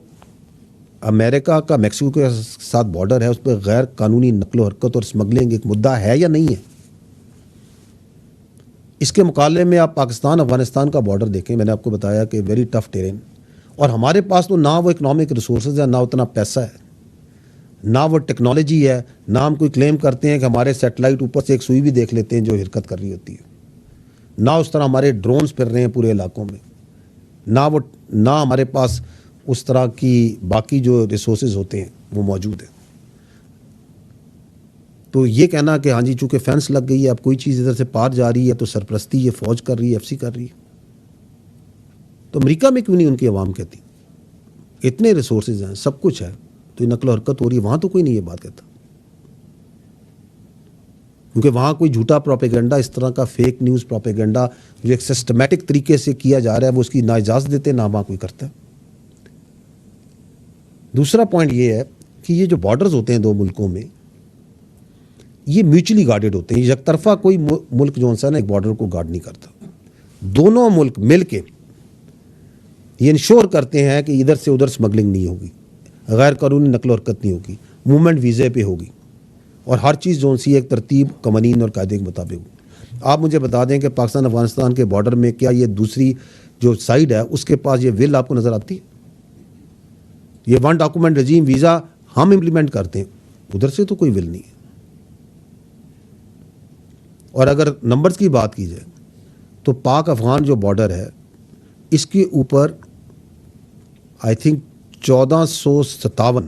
امریکہ کا میکسیکو کے ساتھ بارڈر ہے اس پہ غیر قانونی نقل و حرکت اور اسمگلنگ ایک مدعا ہے یا نہیں ہے. اس کے مقابلے میں آپ پاکستان افغانستان کا بارڈر دیکھیں, میں نے آپ کو بتایا کہ ویری ٹف ٹیرین, اور ہمارے پاس تو نہ وہ اکنامک ریسورسز ہیں, نہ اتنا پیسہ ہے, نہ وہ ٹیکنالوجی ہے, نہ ہم کوئی کلیم کرتے ہیں کہ ہمارے سیٹلائٹ اوپر سے ایک سوئی بھی دیکھ لیتے ہیں جو حرکت کر رہی ہوتی ہے, نہ اس طرح ہمارے ڈرونز پھر رہے ہیں پورے علاقوں میں, نہ ہمارے پاس اس طرح کی باقی جو ریسورسز ہوتے ہیں وہ موجود ہیں. تو یہ کہنا کہ ہاں جی چونکہ فینس لگ گئی ہے اب کوئی چیز ادھر سے پار جا رہی ہے تو سرپرستی یہ فوج کر رہی ہے, ایف سی کر رہی ہے, تو امریکہ میں کیوں نہیں ان کی عوام کہتی؟ اتنے ریسورسز ہیں, سب کچھ ہے, تو یہ نقل و حرکت ہو رہی ہے, وہاں تو کوئی نہیں یہ بات کہتا, کیونکہ وہاں کوئی جھوٹا پروپیگنڈا, اس طرح کا فیک نیوز پروپیگنڈا جو ایک سسٹمیٹک طریقے سے کیا جا رہا ہے وہ اس کی نہ اجازت دیتے نہ وہاں کوئی کرتا ہے. دوسرا پوائنٹ یہ ہے کہ یہ جو بارڈرز ہوتے ہیں دو ملکوں میں یہ میوچلی گارڈڈ ہوتے ہیں. یک طرفہ کوئی ملک جو ہے نا ایک بارڈر کو گارڈ نہیں کرتا. دونوں ملک مل کے یہ انشور کرتے ہیں کہ ادھر سے ادھر سمگلنگ نہیں ہوگی, غیر قانونی نقل و حرکت نہیں ہوگی, موومنٹ ویزے پہ ہوگی, اور ہر چیز جو سی ایک ترتیب, قوانین اور قاعدے کے مطابق ہوگی. آپ مجھے بتا دیں کہ پاکستان افغانستان کے بارڈر میں کیا یہ دوسری جو سائڈ ہے اس کے پاس یہ ول آپ کو نظر آتی ہے؟ یہ ون ڈاکومنٹ رجیم ویزا ہم امپلیمنٹ کرتے ہیں, ادھر سے تو کوئی ول نہیں ہے. اور اگر نمبرز کی بات کی جائے تو پاک افغان جو بارڈر ہے اس کے اوپر آئی تھنک 1457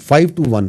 5-1.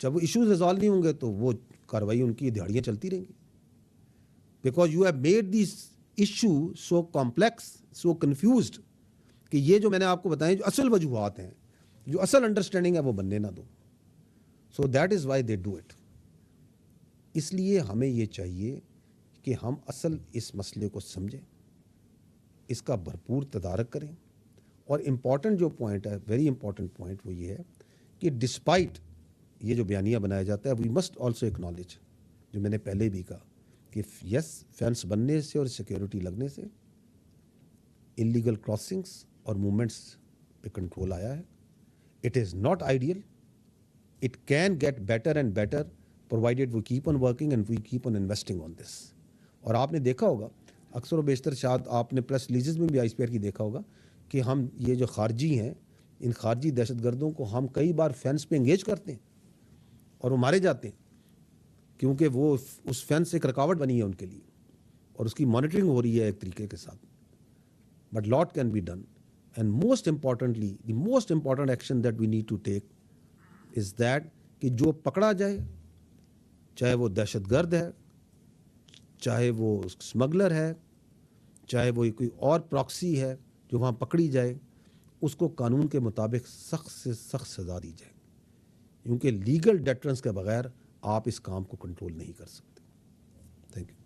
جب وہ ایشوز ریزالو نہیں ہوں گے تو وہ کارروائی ان کی دہاڑیاں چلتی رہیں گی. Because you have made this issue so complex, so confused, کہ یہ جو میں نے آپ کو بتائیں جو اصل وجوہات ہیں, جو اصل انڈرسٹینڈنگ ہے وہ بننے نہ دو. So that is why they do it. اس لیے ہمیں یہ چاہیے کہ ہم اصل اس مسئلے کو سمجھیں, اس کا بھرپور تدارک کریں. اور امپورٹنٹ جو پوائنٹ ہے, ویری امپورٹنٹ پوائنٹ, وہ یہ ہے کہ ڈسپائٹ یہ جو بیانیہ بنایا جاتا ہے, وی مسٹ آلسو اکنالج, جو میں نے پہلے بھی کہا کہ یس فینس بننے سے اور سیکیورٹی لگنے سے انلیگل کراسنگس اور موومنٹس پہ کنٹرول آیا ہے. It is not ideal, it can get better and better provided we keep on working and we keep on investing on this. اور آپ نے دیکھا ہوگا اکثر و بیشتر, شاید آپ نے پریس ریلیزز میں بھی آئی ایس پی آر کی دیکھا ہوگا کہ ہم یہ جو خارجی ہیں, ان خارجی دہشت گردوں کو ہم کئی بار فینس پہ انگیج کرتے ہیں اور وہ مارے جاتے ہیں, کیونکہ وہ اس فینس ایک رکاوٹ بنی ہے ان کے لیے اور اس کی مانیٹرنگ ہو رہی ہے ایک طریقے کے ساتھ. But lot can be done, and most importantly the most important action that we need to take is that کہ جو پکڑا جائے, چاہے وہ دہشت گرد ہے, چاہے وہ اسمگلر ہے, چاہے وہ کوئی اور پراکسی ہے, جو وہاں پکڑی جائے اس کو قانون کے مطابق سخت سے سخت سزا دی جائے, کیونکہ لیگل ڈیٹرنس کے بغیر آپ اس کام کو کنٹرول نہیں کر سکتے. Thank you.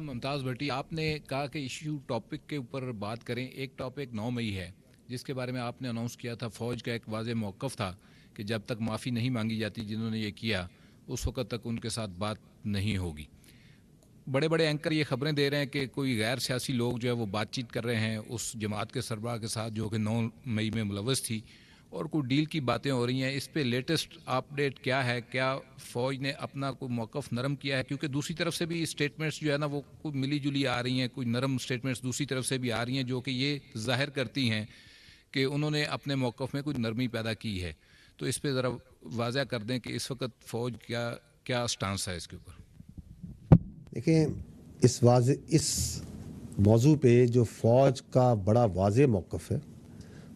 ممتاز بھٹی, آپ نے کہا کہ ایشو ٹاپک کے اوپر بات کریں. ایک ٹاپک 9 مئی ہے جس کے بارے میں آپ نے اناؤنس کیا تھا. فوج کا ایک واضح موقف تھا کہ جب تک معافی نہیں مانگی جاتی جنہوں نے یہ کیا, اس وقت تک ان کے ساتھ بات نہیں ہوگی. بڑے بڑے اینکر یہ خبریں دے رہے ہیں کہ کوئی غیر سیاسی لوگ جو ہے وہ بات چیت کر رہے ہیں اس جماعت کے سربراہ کے ساتھ جو کہ 9 مئی میں ملوث تھی, اور کوئی ڈیل کی باتیں ہو رہی ہیں. اس پہ لیٹسٹ اپڈیٹ کیا ہے؟ کیا فوج نے اپنا کوئی موقف نرم کیا ہے؟ کیونکہ دوسری طرف سے بھی اسٹیٹمنٹس جو ہے نا وہ کوئی ملی جلی آ رہی ہیں, کوئی نرم اسٹیٹمنٹس دوسری طرف سے بھی آ رہی ہیں جو کہ یہ ظاہر کرتی ہیں کہ انہوں نے اپنے موقف میں کوئی نرمی پیدا کی ہے. تو اس پہ ذرا واضح کر دیں کہ اس وقت فوج کیا سٹانس ہے اس کے اوپر. دیکھیں, اس موضوع پہ جو فوج کا بڑا واضح موقف ہے,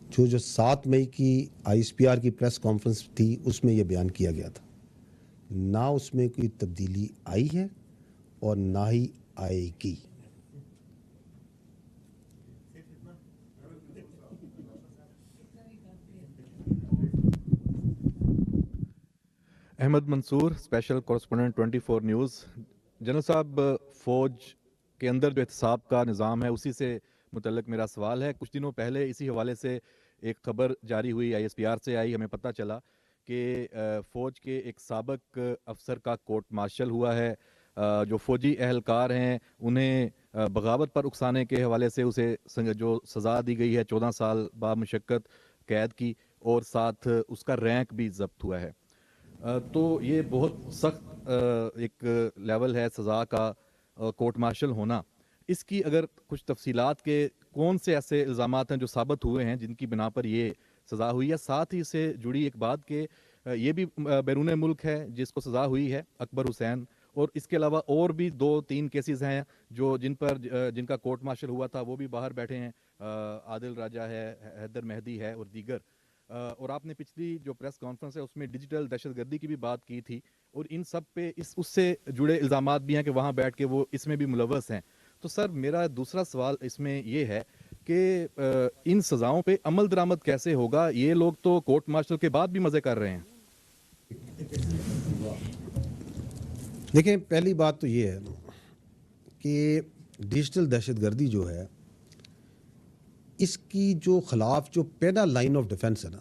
جو 7 مئی کی آئی ایس پی آر کی پریس کانفرنس تھی اس میں یہ بیان کیا گیا تھا. نہ اس میں کوئی تبدیلی آئی ہے اور نہ ہی آئے گی. احمد منصور, اسپیشل کورسپونڈنٹ 24 نیوز. جنرل صاحب, فوج کے اندر جو احتساب کا نظام ہے اسی سے متعلق میرا سوال ہے. کچھ دنوں پہلے اسی حوالے سے ایک خبر جاری ہوئی, آئی ایس پی آر سے آئی, ہمیں پتہ چلا کہ فوج کے ایک سابق افسر کا کورٹ مارشل ہوا ہے. جو فوجی اہلکار ہیں انہیں بغاوت پر اکسانے کے حوالے سے اسے جو سزا دی گئی ہے 14 سال بامشقت قید کی, اور ساتھ اس کا رینک بھی ضبط ہوا ہے. تو یہ بہت سخت ایک لیول ہے سزا کا, کورٹ مارشل ہونا. اس کی اگر کچھ تفصیلات کے کون سے ایسے الزامات ہیں جو ثابت ہوئے ہیں جن کی بنا پر یہ سزا ہوئی ہے. ساتھ ہی سے جڑی ایک بات کہ یہ بھی بیرون ملک ہے جس کو سزا ہوئی ہے, اکبر حسین, اور اس کے علاوہ اور بھی 2-3 کیسز ہیں جو جن کا کورٹ مارشل ہوا تھا, وہ بھی باہر بیٹھے ہیں. عادل راجہ ہے, حیدر مہدی ہے اور دیگر. اور آپ نے پچھلی جو پریس کانفرنس ہے اس میں ڈیجیٹل دہشت گردی کی بھی بات کی تھی, اور ان سب پہ اس سے جڑے الزامات بھی ہیں کہ وہاں بیٹھ کے وہ اس میں بھی ملوث ہیں. تو سر میرا دوسرا سوال اس میں یہ ہے کہ ان سزاؤں پہ عمل درآمد کیسے ہوگا؟ یہ لوگ تو کورٹ مارشل کے بعد بھی مزے کر رہے ہیں. دیکھیں, پہلی بات تو یہ ہے کہ ڈیجیٹل دہشت گردی جو ہے اس کی جو خلاف جو پہلا لائن آف ڈیفنس ہے نا,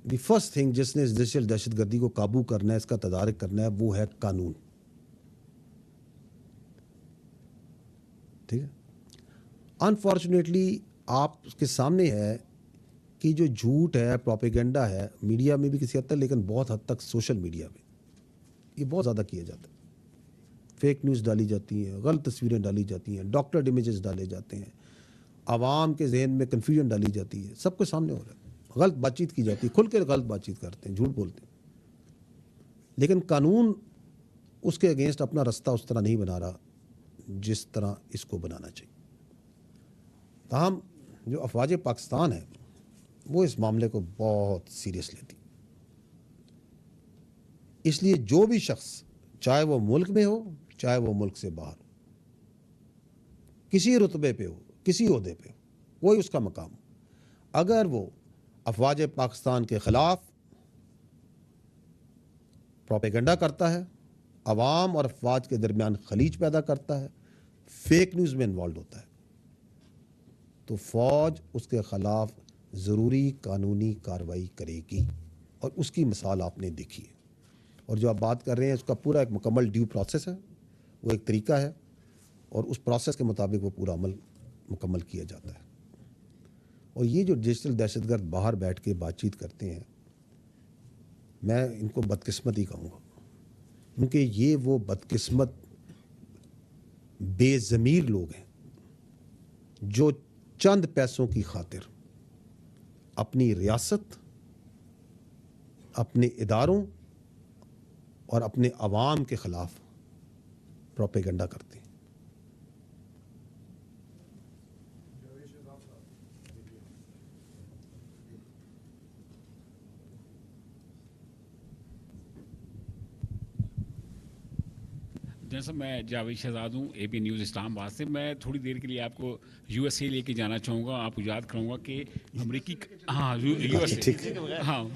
دی فرسٹ تھنگ جس نے اس ڈیجیٹل دہشت گردی کو قابو کرنا ہے, اس کا تدارک کرنا ہے, وہ ہے قانون. ٹھیک ہے. انفارچونیٹلی آپ کے سامنے ہے کہ جو جھوٹ ہے, پروپیگنڈا ہے, میڈیا میں بھی کسی حد تک, لیکن بہت حد تک سوشل میڈیا میں یہ بہت زیادہ کیا جاتا ہے. فیک نیوز ڈالی جاتی ہیں, غلط تصویریں ڈالی جاتی ہیں, ڈاکٹرڈ امیجز ڈالے جاتے ہیں, عوام کے ذہن میں کنفیوژن ڈالی جاتی ہے, سب کے سامنے ہو رہا ہے. غلط بات چیت کی جاتی ہے, کھل کے غلط بات چیت کرتے ہیں, جھوٹ بولتے ہیں. لیکن قانون اس کے اگینسٹ اپنا رستہ اس طرح نہیں بنا رہا جس طرح اس کو بنانا چاہیے. تاہم جو افواج پاکستان ہے وہ اس معاملے کو بہت سیریس لیتی. اس لیے جو بھی شخص چاہے وہ ملک میں ہو چاہے وہ ملک سے باہر ہو, کسی رتبے پہ ہو کسی عہدے پہ ہو, کوئی اس کا مقام ہو, اگر وہ افواج پاکستان کے خلاف پروپیگنڈا کرتا ہے, عوام اور افواج کے درمیان خلیج پیدا کرتا ہے, فیک نیوز میں انوالوڈ ہوتا ہے, تو فوج اس کے خلاف ضروری قانونی کارروائی کرے گی. اور اس کی مثال آپ نے دیکھی ہے. اور جو آپ بات کر رہے ہیں اس کا پورا ایک مکمل ڈیو پروسیس ہے, وہ ایک طریقہ ہے, اور اس پروسیس کے مطابق وہ پورا عمل مکمل کیا جاتا ہے. اور یہ جو ڈیجیٹل دہشت گرد باہر بیٹھ کے بات چیت کرتے ہیں, میں ان کو بدقسمت ہی کہوں گا, کیونکہ یہ وہ بدقسمت بے ضمیر لوگ ہیں جو چند پیسوں کی خاطر اپنی ریاست, اپنے اداروں اور اپنے عوام کے خلاف پروپیگنڈا کرتے ہیں. جیسا میں جاوید شہزاد ہوں, اے پی نیوز اسلام آباد سے. میں تھوڑی دیر کے لیے آپ کو یو ایس اے لے کے جانا چاہوں گا. آپ کو یاد کراؤں گا کہ امریکی یو ایس اے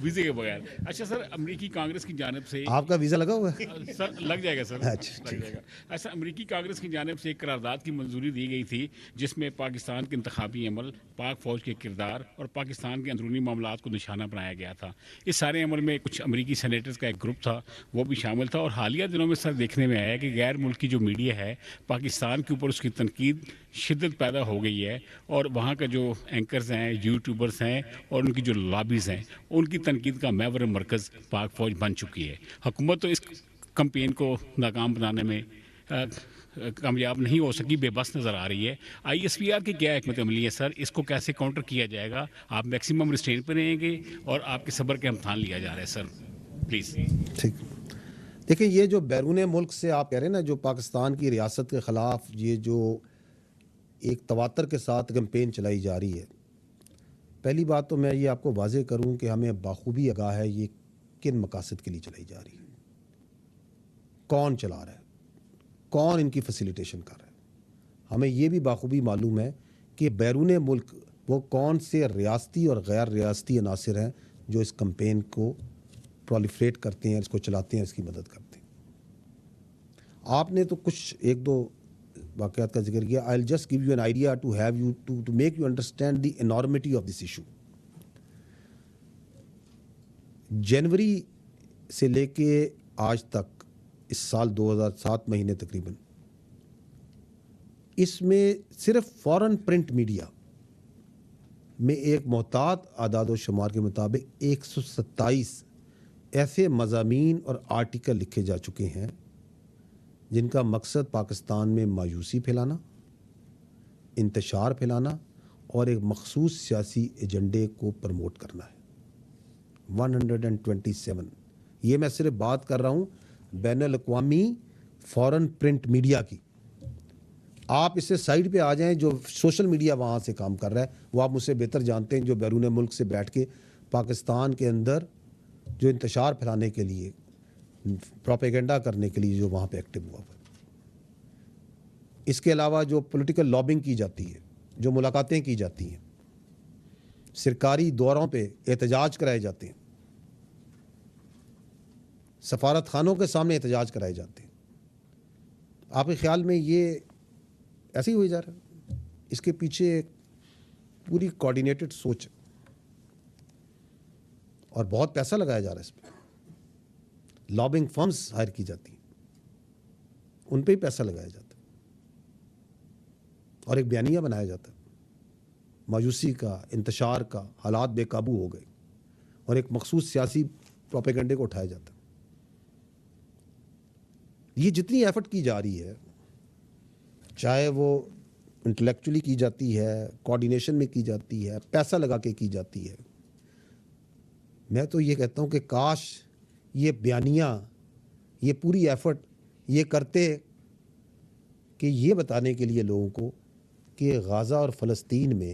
ویزے کے بغیر. اچھا سر, امریکی کانگریس کی جانب سے آپ کا ویزا لگا ہوا ہے؟ سر لگ جائے گا سر, اچھا لگ جائے گا. ایسا امریکی کانگریس کی جانب سے ایک قرارداد کی منظوری دی گئی تھی جس میں پاکستان کے انتخابی عمل, پاک فوج کے کردار اور پاکستان کے اندرونی معاملات کو نشانہ بنایا گیا تھا. اس سارے عمل میں کچھ امریکی سینیٹرز کا ایک گروپ تھا, وہ بھی شامل تھا. اور حالیہ دنوں میں سر دیکھنے میں آیا کہ غیر ملکی جو میڈیا ہے پاکستان کے اوپر اس کی تنقید شدت پیدا ہو گئی ہے, اور وہاں کا جو اینکرز ہیں, یوٹیوبرز ہیں, اور ان کی جو لابیز ہیں, ان کی تنقید کا محور مرکز پاک فوج بن چکی ہے. حکومت تو اس کمپین کو ناکام بنانے میں کامیاب نہیں ہو سکی, بے بس نظر آ رہی ہے. آئی ایس پی آر کی کیا حکمت عملی ہے سر, اس کو کیسے کاؤنٹر کیا جائے گا؟ آپ میکسیمم ریسٹرین پہ رہیں گے اور آپ کے صبر کا امتحان لیا جا رہا ہے سر, پلیز. ٹھیک, دیکھیں یہ جو بیرون ملک سے آپ کہہ رہے ہیں نا, جو پاکستان کی ریاست کے خلاف یہ جو ایک تواتر کے ساتھ کیمپین چلائی جا رہی ہے, پہلی بات تو میں یہ آپ کو واضح کروں کہ ہمیں بخوبی آگاہ ہے یہ کن مقاصد کے لیے چلائی جا رہی ہے, کون چلا رہا ہے, کون ان کی فیسیلیٹیشن کر رہا ہے. ہمیں یہ بھی بخوبی معلوم ہے کہ بیرون ملک وہ کون سے ریاستی اور غیر ریاستی عناصر ہیں جو اس کمپین کو پرولیفریٹ کرتے ہیں, اس کو چلاتے ہیں, اس کی مدد کرتے ہیں. آپ نے تو کچھ ایک دو واقعات کا ذکر کیا. I'll just give you an idea to have you to make you understand the enormity of this issue. جنوری سے لے کے آج تک, اس سال 2007 مہینے تقریباً, اس میں صرف فورن پرنٹ میڈیا میں ایک محتاط اعداد و شمار کے مطابق 127 ایسے مضامین اور آرٹیکل لکھے جا چکے ہیں جن کا مقصد پاکستان میں مایوسی پھیلانا, انتشار پھیلانا اور ایک مخصوص سیاسی ایجنڈے کو پروموٹ کرنا ہے. 127. یہ میں صرف بات کر رہا ہوں بین الاقوامی فورن پرنٹ میڈیا کی. آپ اس سے سائڈ پہ آ جائیں, جو سوشل میڈیا وہاں سے کام کر رہا ہے وہ آپ مجھ سے بہتر جانتے ہیں, جو بیرون ملک سے بیٹھ کے پاکستان کے اندر جو انتشار پھیلانے کے لیے, پروپیگنڈا کرنے کے لیے جو وہاں پہ ایکٹیو ہوا ہے. اس کے علاوہ جو پولیٹیکل لابنگ کی جاتی ہے, جو ملاقاتیں کی جاتی ہیں, سرکاری دوروں پہ احتجاج کرائے جاتے ہیں, سفارت خانوں کے سامنے احتجاج کرائے جاتے ہیں. آپ کے خیال میں یہ ایسے ہی ہوئی جا رہا ہے؟ اس کے پیچھے پوری کوآرڈینیٹڈ سوچ ہے اور بہت پیسہ لگایا جا رہا ہے اس پہ. لابنگ فرمز ہائر کی جاتی ہیں, ان پہ ہی پیسہ لگایا جاتا ہے اور ایک بیانیہ بنایا جاتا ہے مایوسی کا, انتشار کا. حالات بے قابو ہو گئے اور ایک مخصوص سیاسی پروپیگنڈے کو اٹھایا جاتا ہے. یہ جتنی ایفرٹ کی جا رہی ہے, چاہے وہ انٹلیکچولی کی جاتی ہے, کوآرڈینیشن میں کی جاتی ہے, پیسہ لگا کے کی جاتی ہے, میں تو یہ کہتا ہوں کہ کاش یہ بیانیہ, یہ پوری ایفرٹ یہ کرتے کہ یہ بتانے کے لیے لوگوں کو کہ غزہ اور فلسطین میں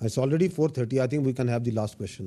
It's already 4:30. I think we can have the last question.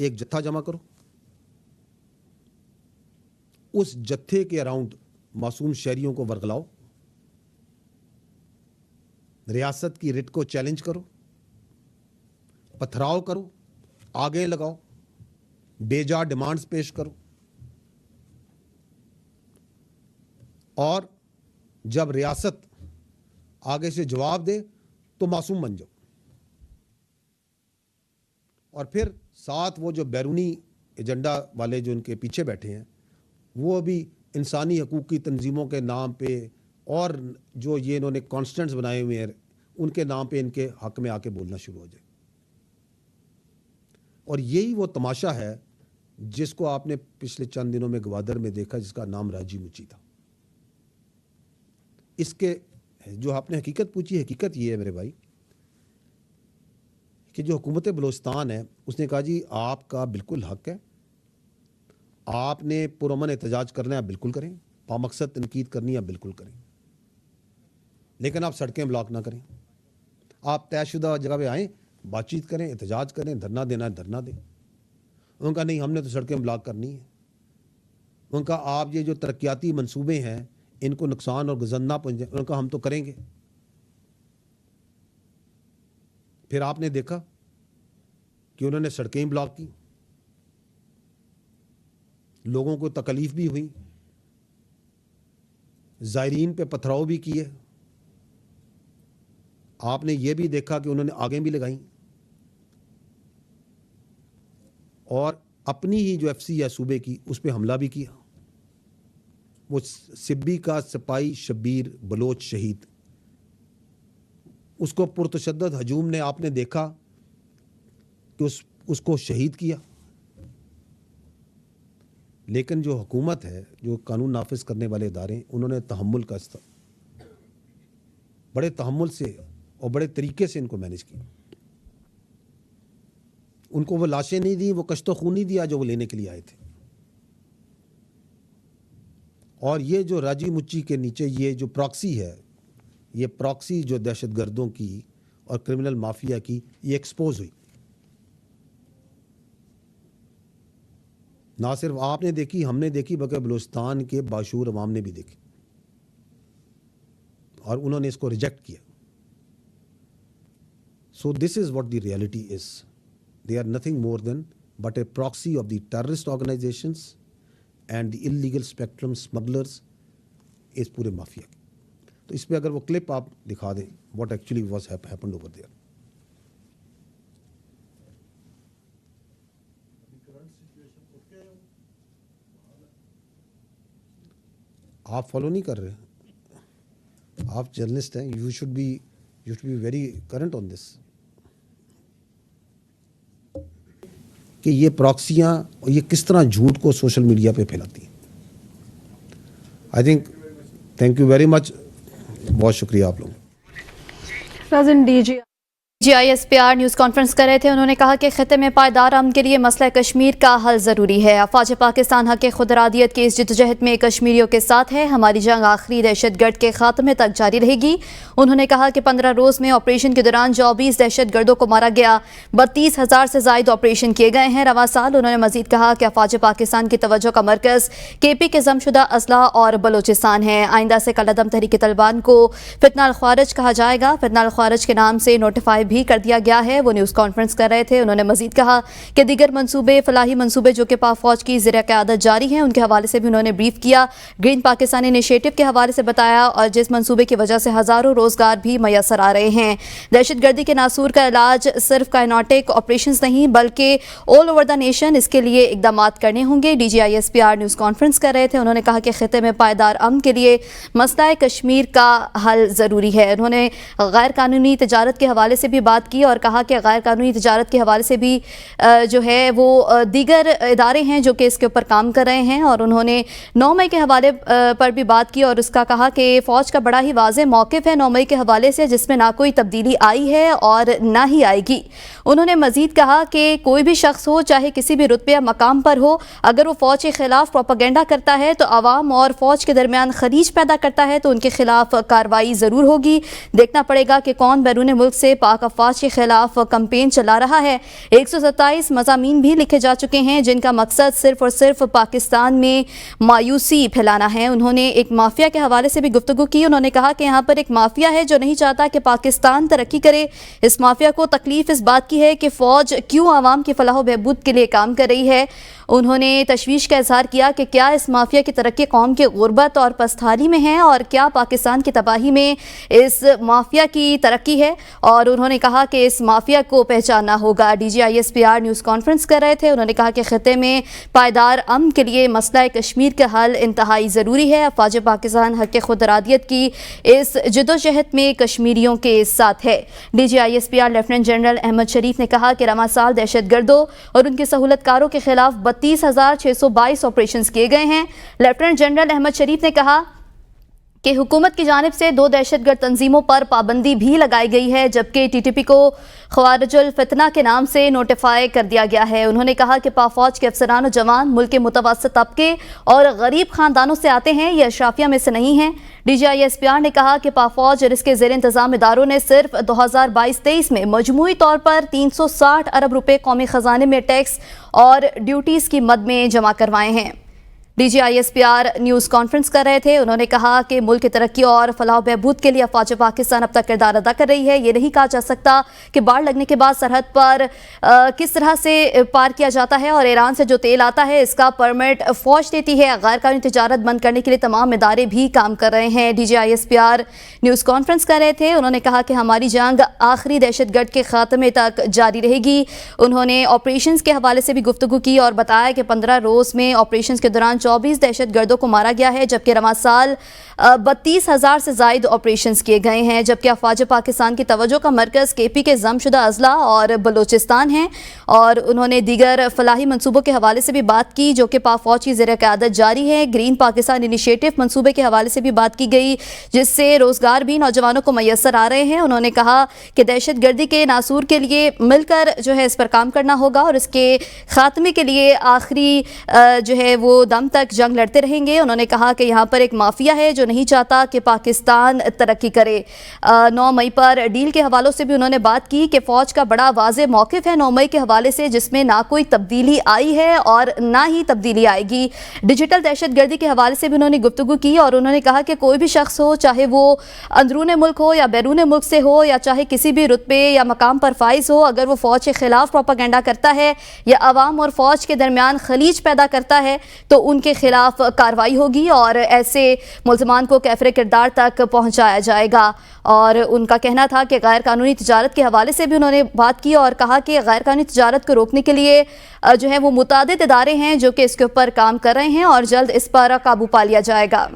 ایک جتھا جمع کرو, اس جتھے کے اراؤنڈ معصوم شہریوں کو ورگلاؤ, ریاست کی رٹ کو چیلنج کرو, پتھراؤ کرو, آگے لگاؤ, بے جا ڈیمانڈز پیش کرو, اور جب ریاست آگے سے جواب دے تو معصوم بن جاؤ. اور پھر ساتھ وہ جو بیرونی ایجنڈا والے جو ان کے پیچھے بیٹھے ہیں وہ بھی انسانی حقوق کی تنظیموں کے نام پہ اور جو یہ انہوں نے کانسٹنٹس بنائے ہوئے ہیں ان کے نام پہ ان کے حق میں آ کے بولنا شروع ہو جائے. اور یہی وہ تماشا ہے جس کو آپ نے پچھلے چند دنوں میں گوادر میں دیکھا, جس کا نام راجی مچی تھا. اس کے جو آپ نے حقیقت پوچھی, حقیقت یہ ہے میرے بھائی کہ جو حکومت بلوچستان ہے اس نے کہا جی آپ کا بالکل حق ہے, آپ نے پرامن احتجاج کرنا ہے بالکل کریں, پامقصد تنقید کرنی ہے بالکل کریں, لیکن آپ سڑکیں بلاک نہ کریں. آپ طے شدہ جگہ پہ آئیں, بات چیت کریں, احتجاج کریں, دھرنا دینا ہے دھرنا دیں. ان کا نہیں, ہم نے تو سڑکیں بلاک کرنی ہے. ان کا آپ یہ جو ترقیاتی منصوبے ہیں ان کو نقصان اور گزر نہ پہنچے, ان کا ہم تو کریں گے. پھر آپ نے دیکھا کہ انہوں نے سڑکیں بلاک کی, لوگوں کو تکلیف بھی ہوئی, زائرین پہ پتھراؤ بھی کیے. آپ نے یہ بھی دیکھا کہ انہوں نے آگیں بھی لگائیں, اور اپنی ہی جو ایف سی ہے صوبے کی اس پہ حملہ بھی کیا. وہ سبی کا سپاہی شبیر بلوچ شہید, اس کو پرتشدد ہجوم نے آپ نے دیکھا کہ اس کو شہید کیا. لیکن جو حکومت ہے, جو قانون نافذ کرنے والے ادارے, انہوں نے تحمل کا بڑے تحمل سے اور بڑے طریقے سے ان کو مینج کیا. ان کو وہ لاشیں نہیں دی, وہ کشت و خون نہیں دیا جو وہ لینے کے لیے آئے تھے. اور یہ جو راجی مچی کے نیچے یہ جو پراکسی ہے, یہ پراکسی جو دہشت گردوں کی اور کرمنل مافیا کی, یہ ایکسپوز ہوئی. نہ صرف آپ نے دیکھی, ہم نے دیکھی, بلکہ بلوچستان کے باشعور عوام نے بھی دیکھی, اور انہوں نے اس کو ریجیکٹ کیا. So this is what the reality is. They are nothing more than but a proxy of the terrorist organizations and the illegal spectrum smugglers اس پورے مافیا کی. تو اس پہ اگر وہ کلپ آپ دکھا دیں what actually was happened over there. آپ فالو نہیں کر رہے, آپ جرنلسٹ ہیں, you should be very current on this. کہ یہ پراکسیاں یہ کس طرح جھوٹ کو سوشل میڈیا پہ پھیلاتی ہیں. I think thank you very much, بہت شکریہ آپ لوگوں. GISPR نیوز کانفرنس کر رہے تھے. انہوں نے کہا کہ خطے میں پائیدار امن کے لیے مسئلہ کشمیر کا حل ضروری ہے. افواج پاکستان حق خود ارادیت کے اس جدوجہد میں کشمیریوں کے ساتھ ہے. ہماری جنگ آخری دہشت گرد کے خاتمے تک جاری رہے گی. انہوں نے کہا کہ 15 روز میں آپریشن کے دوران 24 دہشت گردوں کو مارا گیا, 32,000 سے زائد آپریشن کیے گئے ہیں رواں سال. انہوں نے مزید کہا کہ افواج پاکستان کی توجہ کا مرکز KP کے ضم شدہ اضلاع اور بلوچستان ہے. آئندہ سے کالعدم تحریک طالبان کو فتنہ الخوارج کہا جائے گا. فتنہ الخوارج کے نام سے نوٹیفائی بھی کر دیا گیا ہے. وہ نیوز کانفرنس کر رہے تھے. انہوں نے مزید کہا کہ دیگر منصوبے, فلاحی منصوبے جو کہ پاک فوج کی زیر قیادت جاری ہیں, ان کے حوالے سے بھی انہوں نے بریف کیا. گرین پاکستان انیشیٹو کے حوالے سے بتایا, اور جس منصوبے کی وجہ سے ہزاروں روزگار بھی میسر آ رہے ہیں. دہشت گردی کے ناسور کا علاج صرف کائناٹک آپریشنز نہیں بلکہ آل اوور دا نیشن, اس کے لیے اقدامات کرنے ہوں گے. DGISPR نیوز کانفرنس کر رہے تھے. انہوں نے کہا کہ خطے میں پائیدار امن کے لیے مسئلہ کشمیر کا حل ضروری ہے. انہوں نے غیر قانونی تجارت کے حوالے سے بھی بات کی اور کہا کہ غیر قانونی تجارت کے حوالے سے بھی جو ہے وہ دیگر ادارے ہیں جو کہ اس کے اوپر کام کر رہے ہیں. اور انہوں نے 9 مئی کے حوالے پر بھی بات کی اور اس کا کہا کہ فوج کا بڑا ہی واضح موقف ہے 9 مئی کے حوالے سے, جس میں نہ کوئی تبدیلی آئی ہے اور نہ ہی آئے گی. انہوں نے مزید کہا کہ کوئی بھی شخص ہو, چاہے کسی بھی رتبے یا مقام پر ہو, اگر وہ فوج کے خلاف پروپیگنڈا کرتا ہے تو عوام اور فوج کے درمیان خلیج پیدا کرتا ہے تو ان کے خلاف کارروائی ضرور ہوگی. دیکھنا پڑے گا کہ کون بیرون ملک سے پاک افواج کے خلاف کمپین چلا رہا ہے۔ 127 مضامین بھی لکھے جا چکے ہیں جن کا مقصد صرف اور صرف پاکستان میں مایوسی پھیلانا ہے۔ انہوں نے ایک مافیا کے حوالے سے بھی گفتگو کی۔ انہوں نے کہا کہ یہاں پر ایک مافیا ہے جو نہیں چاہتا کہ پاکستان ترقی کرے۔ اس مافیا کو تکلیف اس بات کی ہے کہ فوج کیوں عوام کی فلاح و بہبود کے لیے کام کر رہی ہے۔ انہوں نے تشویش کا اظہار کیا کہ کیا اس مافیا کی ترقی قوم کے غربت اور پستھاری میں ہے اور کیا پاکستان کی تباہی میں اس مافیا کی ترقی ہے، اور انہوں نے کہا کہ اس مافیا کو پہچاننا ہوگا۔ D G ISPR news conference کر رہے تھے۔ انہوں نے کہا کہ خطے میں پائیدار امن کے لیے مسئلہ کشمیر کا حل انتہائی ضروری ہے۔ افواج پاکستان حق خود ارادیت کی اس جدوجہد میں کشمیریوں کے ساتھ ہے۔ D G ISPR lieutenant general Ahmed Sharif نے کہا کہ رواں سال دہشت گردوں اور ان کے سہولت کاروں کے خلاف 32,622 آپریشنز کیے گئے ہیں۔ لیفٹیننٹ جنرل احمد شریف نے کہا کہ حکومت کی جانب سے 2 دہشت گرد تنظیموں پر پابندی بھی لگائی گئی ہے، جبکہ TTP کو خوارج الفتنہ کے نام سے نوٹیفائی کر دیا گیا ہے۔ انہوں نے کہا کہ پاک فوج کے افسران و جوان ملک کے متوسط طبقے اور غریب خاندانوں سے آتے ہیں، یہ اشرافیہ میں سے نہیں ہیں۔ ڈی جی ISPR نے کہا کہ پاک فوج اور اس کے زیر انتظام اداروں نے صرف 2022-23 میں مجموعی طور پر 360 ارب روپے قومی خزانے میں ٹیکس اور ڈیوٹیز کی مد میں جمع کروائے ہیں۔ D G ISPR news conference کر رہے تھے۔ انہوں نے کہا کہ ملک کی ترقی اور فلاح و بہبود کے لیے افواج پاکستان اب تک کردار ادا کر رہی ہے۔ یہ نہیں کہا جا سکتا کہ باڑ لگنے کے بعد سرحد پر کس طرح سے پار کیا جاتا ہے، اور ایران سے جو تیل آتا ہے اس کا پرمٹ فوج دیتی ہے۔ غیر قانونی تجارت بند کرنے کے لیے تمام ادارے بھی کام کر رہے ہیں۔ D G ISPR news conference کر رہے تھے۔ انہوں نے کہا کہ ہماری جنگ آخری دہشت گرد کے خاتمے تک جاری رہے گی۔ انہوں نے آپریشنز کے حوالے سے بھی گفتگو کی اور بتایا کہ 15 روز میں آپریشنز کے دوران 24 دہشت گردوں کو مارا گیا ہے، جبکہ رواں سال 32,000 سے زائد آپریشنز کیے گئے ہیں، جبکہ افواج پاکستان کی توجہ کا مرکز KP کے ضم شدہ اضلاع اور بلوچستان ہیں۔ اور انہوں نے دیگر فلاحی منصوبوں کے حوالے سے بھی بات کی جو کہ پاک فوج کی زیر قیادت جاری ہے۔ گرین پاکستان انیشیٹو منصوبے کے حوالے سے بھی بات کی گئی جس سے روزگار بھی نوجوانوں کو میسر آ رہے ہیں۔ انہوں نے کہا کہ دہشت گردی کے ناسور کے لیے مل کر جو ہے اس پر کام کرنا ہوگا اور اس کے خاتمے کے لیے آخری جو ہے وہ دم تک جنگ لڑتے رہیں گے۔ انہوں نے کہا کہ یہاں پر ایک مافیا ہے جو نہیں چاہتا کہ پاکستان ترقی کرے۔ 9 مئی پر ڈیل کے حوالوں سے بھی انہوں نے بات کی کہ فوج کا بڑا واضح موقف ہے 9 مئی کے حوالے سے، جس میں نہ کوئی تبدیلی آئی ہے اور نہ ہی تبدیلی آئے گی۔ ڈیجیٹل دہشت گردی کے حوالے سے بھی انہوں نے گفتگو کی اور انہوں نے کہا کہ کوئی بھی شخص ہو، چاہے وہ اندرون ملک ہو یا بیرون ملک سے ہو یا چاہے کسی بھی رتبے یا مقام پر فائز ہو، اگر وہ فوج کے خلاف پروپیگنڈا کرتا ہے یا عوام اور فوج کے درمیان خلیج پیدا کرتا ہے تو ان کے خلاف کارروائی ہوگی اور ایسے ملزمان کو کیفر کردار تک پہنچایا جائے گا۔ اور ان کا کہنا تھا کہ غیر قانونی تجارت کے حوالے سے بھی انہوں نے بات کی اور کہا کہ غیر قانونی تجارت کو روکنے کے لیے جو ہے وہ متعدد ادارے ہیں جو کہ اس کے اوپر کام کر رہے ہیں اور جلد اس پر قابو پا لیا جائے گا۔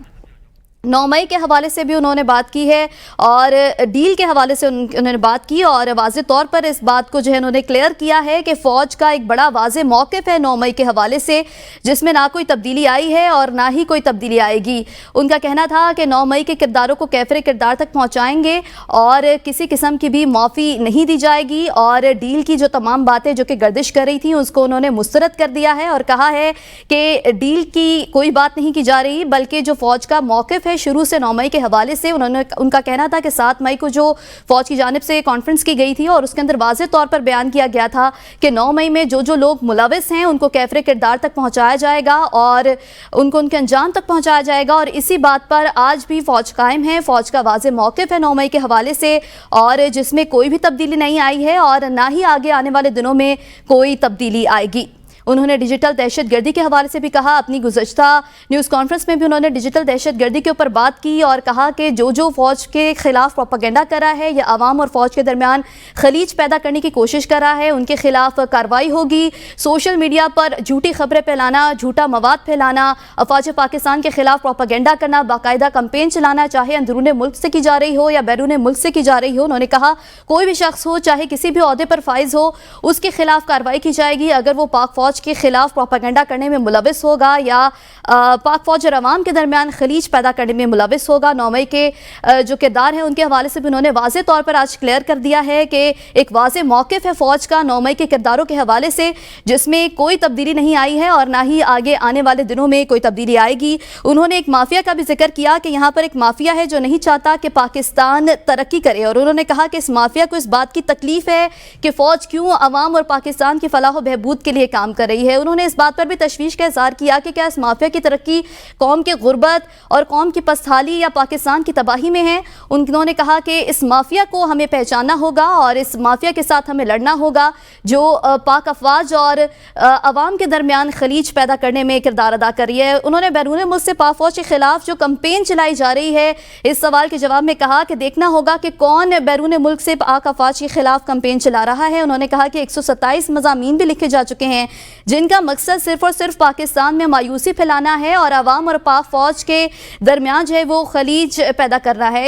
9 مئی کے حوالے سے بھی انہوں نے بات کی ہے اور ڈیل کے حوالے سے انہوں نے بات کی اور واضح طور پر اس بات کو جو ہے انہوں نے کلیئر کیا ہے کہ فوج کا ایک بڑا واضح موقف ہے 9 مئی کے حوالے سے، جس میں نہ کوئی تبدیلی آئی ہے اور نہ ہی کوئی تبدیلی آئے گی۔ ان کا کہنا تھا کہ 9 مئی کے کرداروں کو کیفر کردار تک پہنچائیں گے اور کسی قسم کی بھی معافی نہیں دی جائے گی، اور ڈیل کی جو تمام باتیں جو کہ گردش کر رہی تھیں اس کو انہوں نے مسترد کر دیا ہے اور کہا ہے کہ ڈیل کی کوئی بات نہیں کی جا رہی، بلکہ جو فوج کا موقف ہے شروع سے 9 مئی کے حوالے سے ان کا کہنا تھا کہ 7 مئی کو جو فوج کی جانب سے کانفرنس کی گئی تھی اور اس کے اندر واضح طور پر بیان کیا گیا تھا کہ 9 مئی میں جو لوگ ملوث ہیں ان کو کیفر کردار تک پہنچایا جائے گا اور ان کو ان کے انجام تک پہنچایا جائے گا، اور اسی بات پر آج بھی فوج قائم ہے۔ فوج کا واضح موقف ہے 9 مئی کے حوالے سے اور جس میں کوئی بھی تبدیلی نہیں آئی ہے اور نہ ہی آگے آنے والے دنوں میں کوئی تبدیلی آئے گی۔ انہوں نے ڈیجیٹل دہشت گردی کے حوالے سے بھی کہا۔ اپنی گزشتہ نیوز کانفرنس میں بھی انہوں نے ڈیجیٹل دہشت گردی کے اوپر بات کی اور کہا کہ جو فوج کے خلاف پروپیگنڈا کر رہا ہے یا عوام اور فوج کے درمیان خلیج پیدا کرنے کی کوشش کر رہا ہے ان کے خلاف کارروائی ہوگی۔ سوشل میڈیا پر جھوٹی خبریں پھیلانا، جھوٹا مواد پھیلانا، افواج پاکستان کے خلاف پروپیگنڈا کرنا، باقاعدہ کمپین چلانا، چاہے اندرون ملک سے کی جا رہی ہو یا بیرون ملک سے کی جا رہی ہو، انہوں نے کہا کوئی بھی شخص ہو چاہے کسی بھی عہدے پر فائز ہو اس کے خلاف کارروائی کی جائے گی اگر وہ پاک فوج کے خلاف پروپیگنڈا کرنے میں ملوث ہوگا یا پاک فوج اور عوام کے درمیان خلیج پیدا کرنے میں ملوث ہوگا. 9 مئی کے جو کردار ہیں ان کے حوالے سے بھی انہوں نے واضح طور پر آج کلیئر کر دیا ہے کہ ایک واضح موقف ہے فوج کا 9 مئی کے کرداروں کے حوالے سے, جس میں کوئی تبدیلی نہیں آئی ہے اور نہ ہی آگے آنے والے دنوں میں کوئی تبدیلی آئے گی. انہوں نے ایک مافیا کا بھی ذکر کیا کہ یہاں پر ایک مافیا ہے جو نہیں چاہتا کہ پاکستان ترقی کرے, اور انہوں نے کہا کہ اس مافیا کو اس بات کی تکلیف ہے کہ فوج کیوں عوام اور پاکستان کی فلاح و بہبود کے لیے کام کر رہی ہے. انہوں نے اس بات پر بھی تشویش کا اظہار کیا کہ کیا اس مافیا کی ترقی قوم کے غربت اور قوم کی پسحالی یا پاکستان کی تباہی میں ہے. انہوں نے کہا کہ اس مافیا کو ہمیں پہچاننا ہوگا اور اس مافیا کے ساتھ ہمیں لڑنا ہوگا جو پاک افواج اور عوام کے درمیان خلیج پیدا کرنے میں کردار ادا کر رہی ہے. انہوں نے بیرون ملک سے پاک فوج کے خلاف جو کمپین چلائی جا رہی ہے اس سوال کے جواب میں کہا کہ دیکھنا ہوگا کہ کون بیرون ملک سے پاک افواج کے خلاف کمپین چلا رہا ہے. انہوں نے کہا کہ 127 مضامین بھی لکھے جا چکے ہیں جن کا مقصد صرف اور صرف پاکستان میں مایوسی پھیلانا ہے اور عوام اور پاک فوج کے درمیان جو ہے وہ خلیج پیدا کرنا ہے.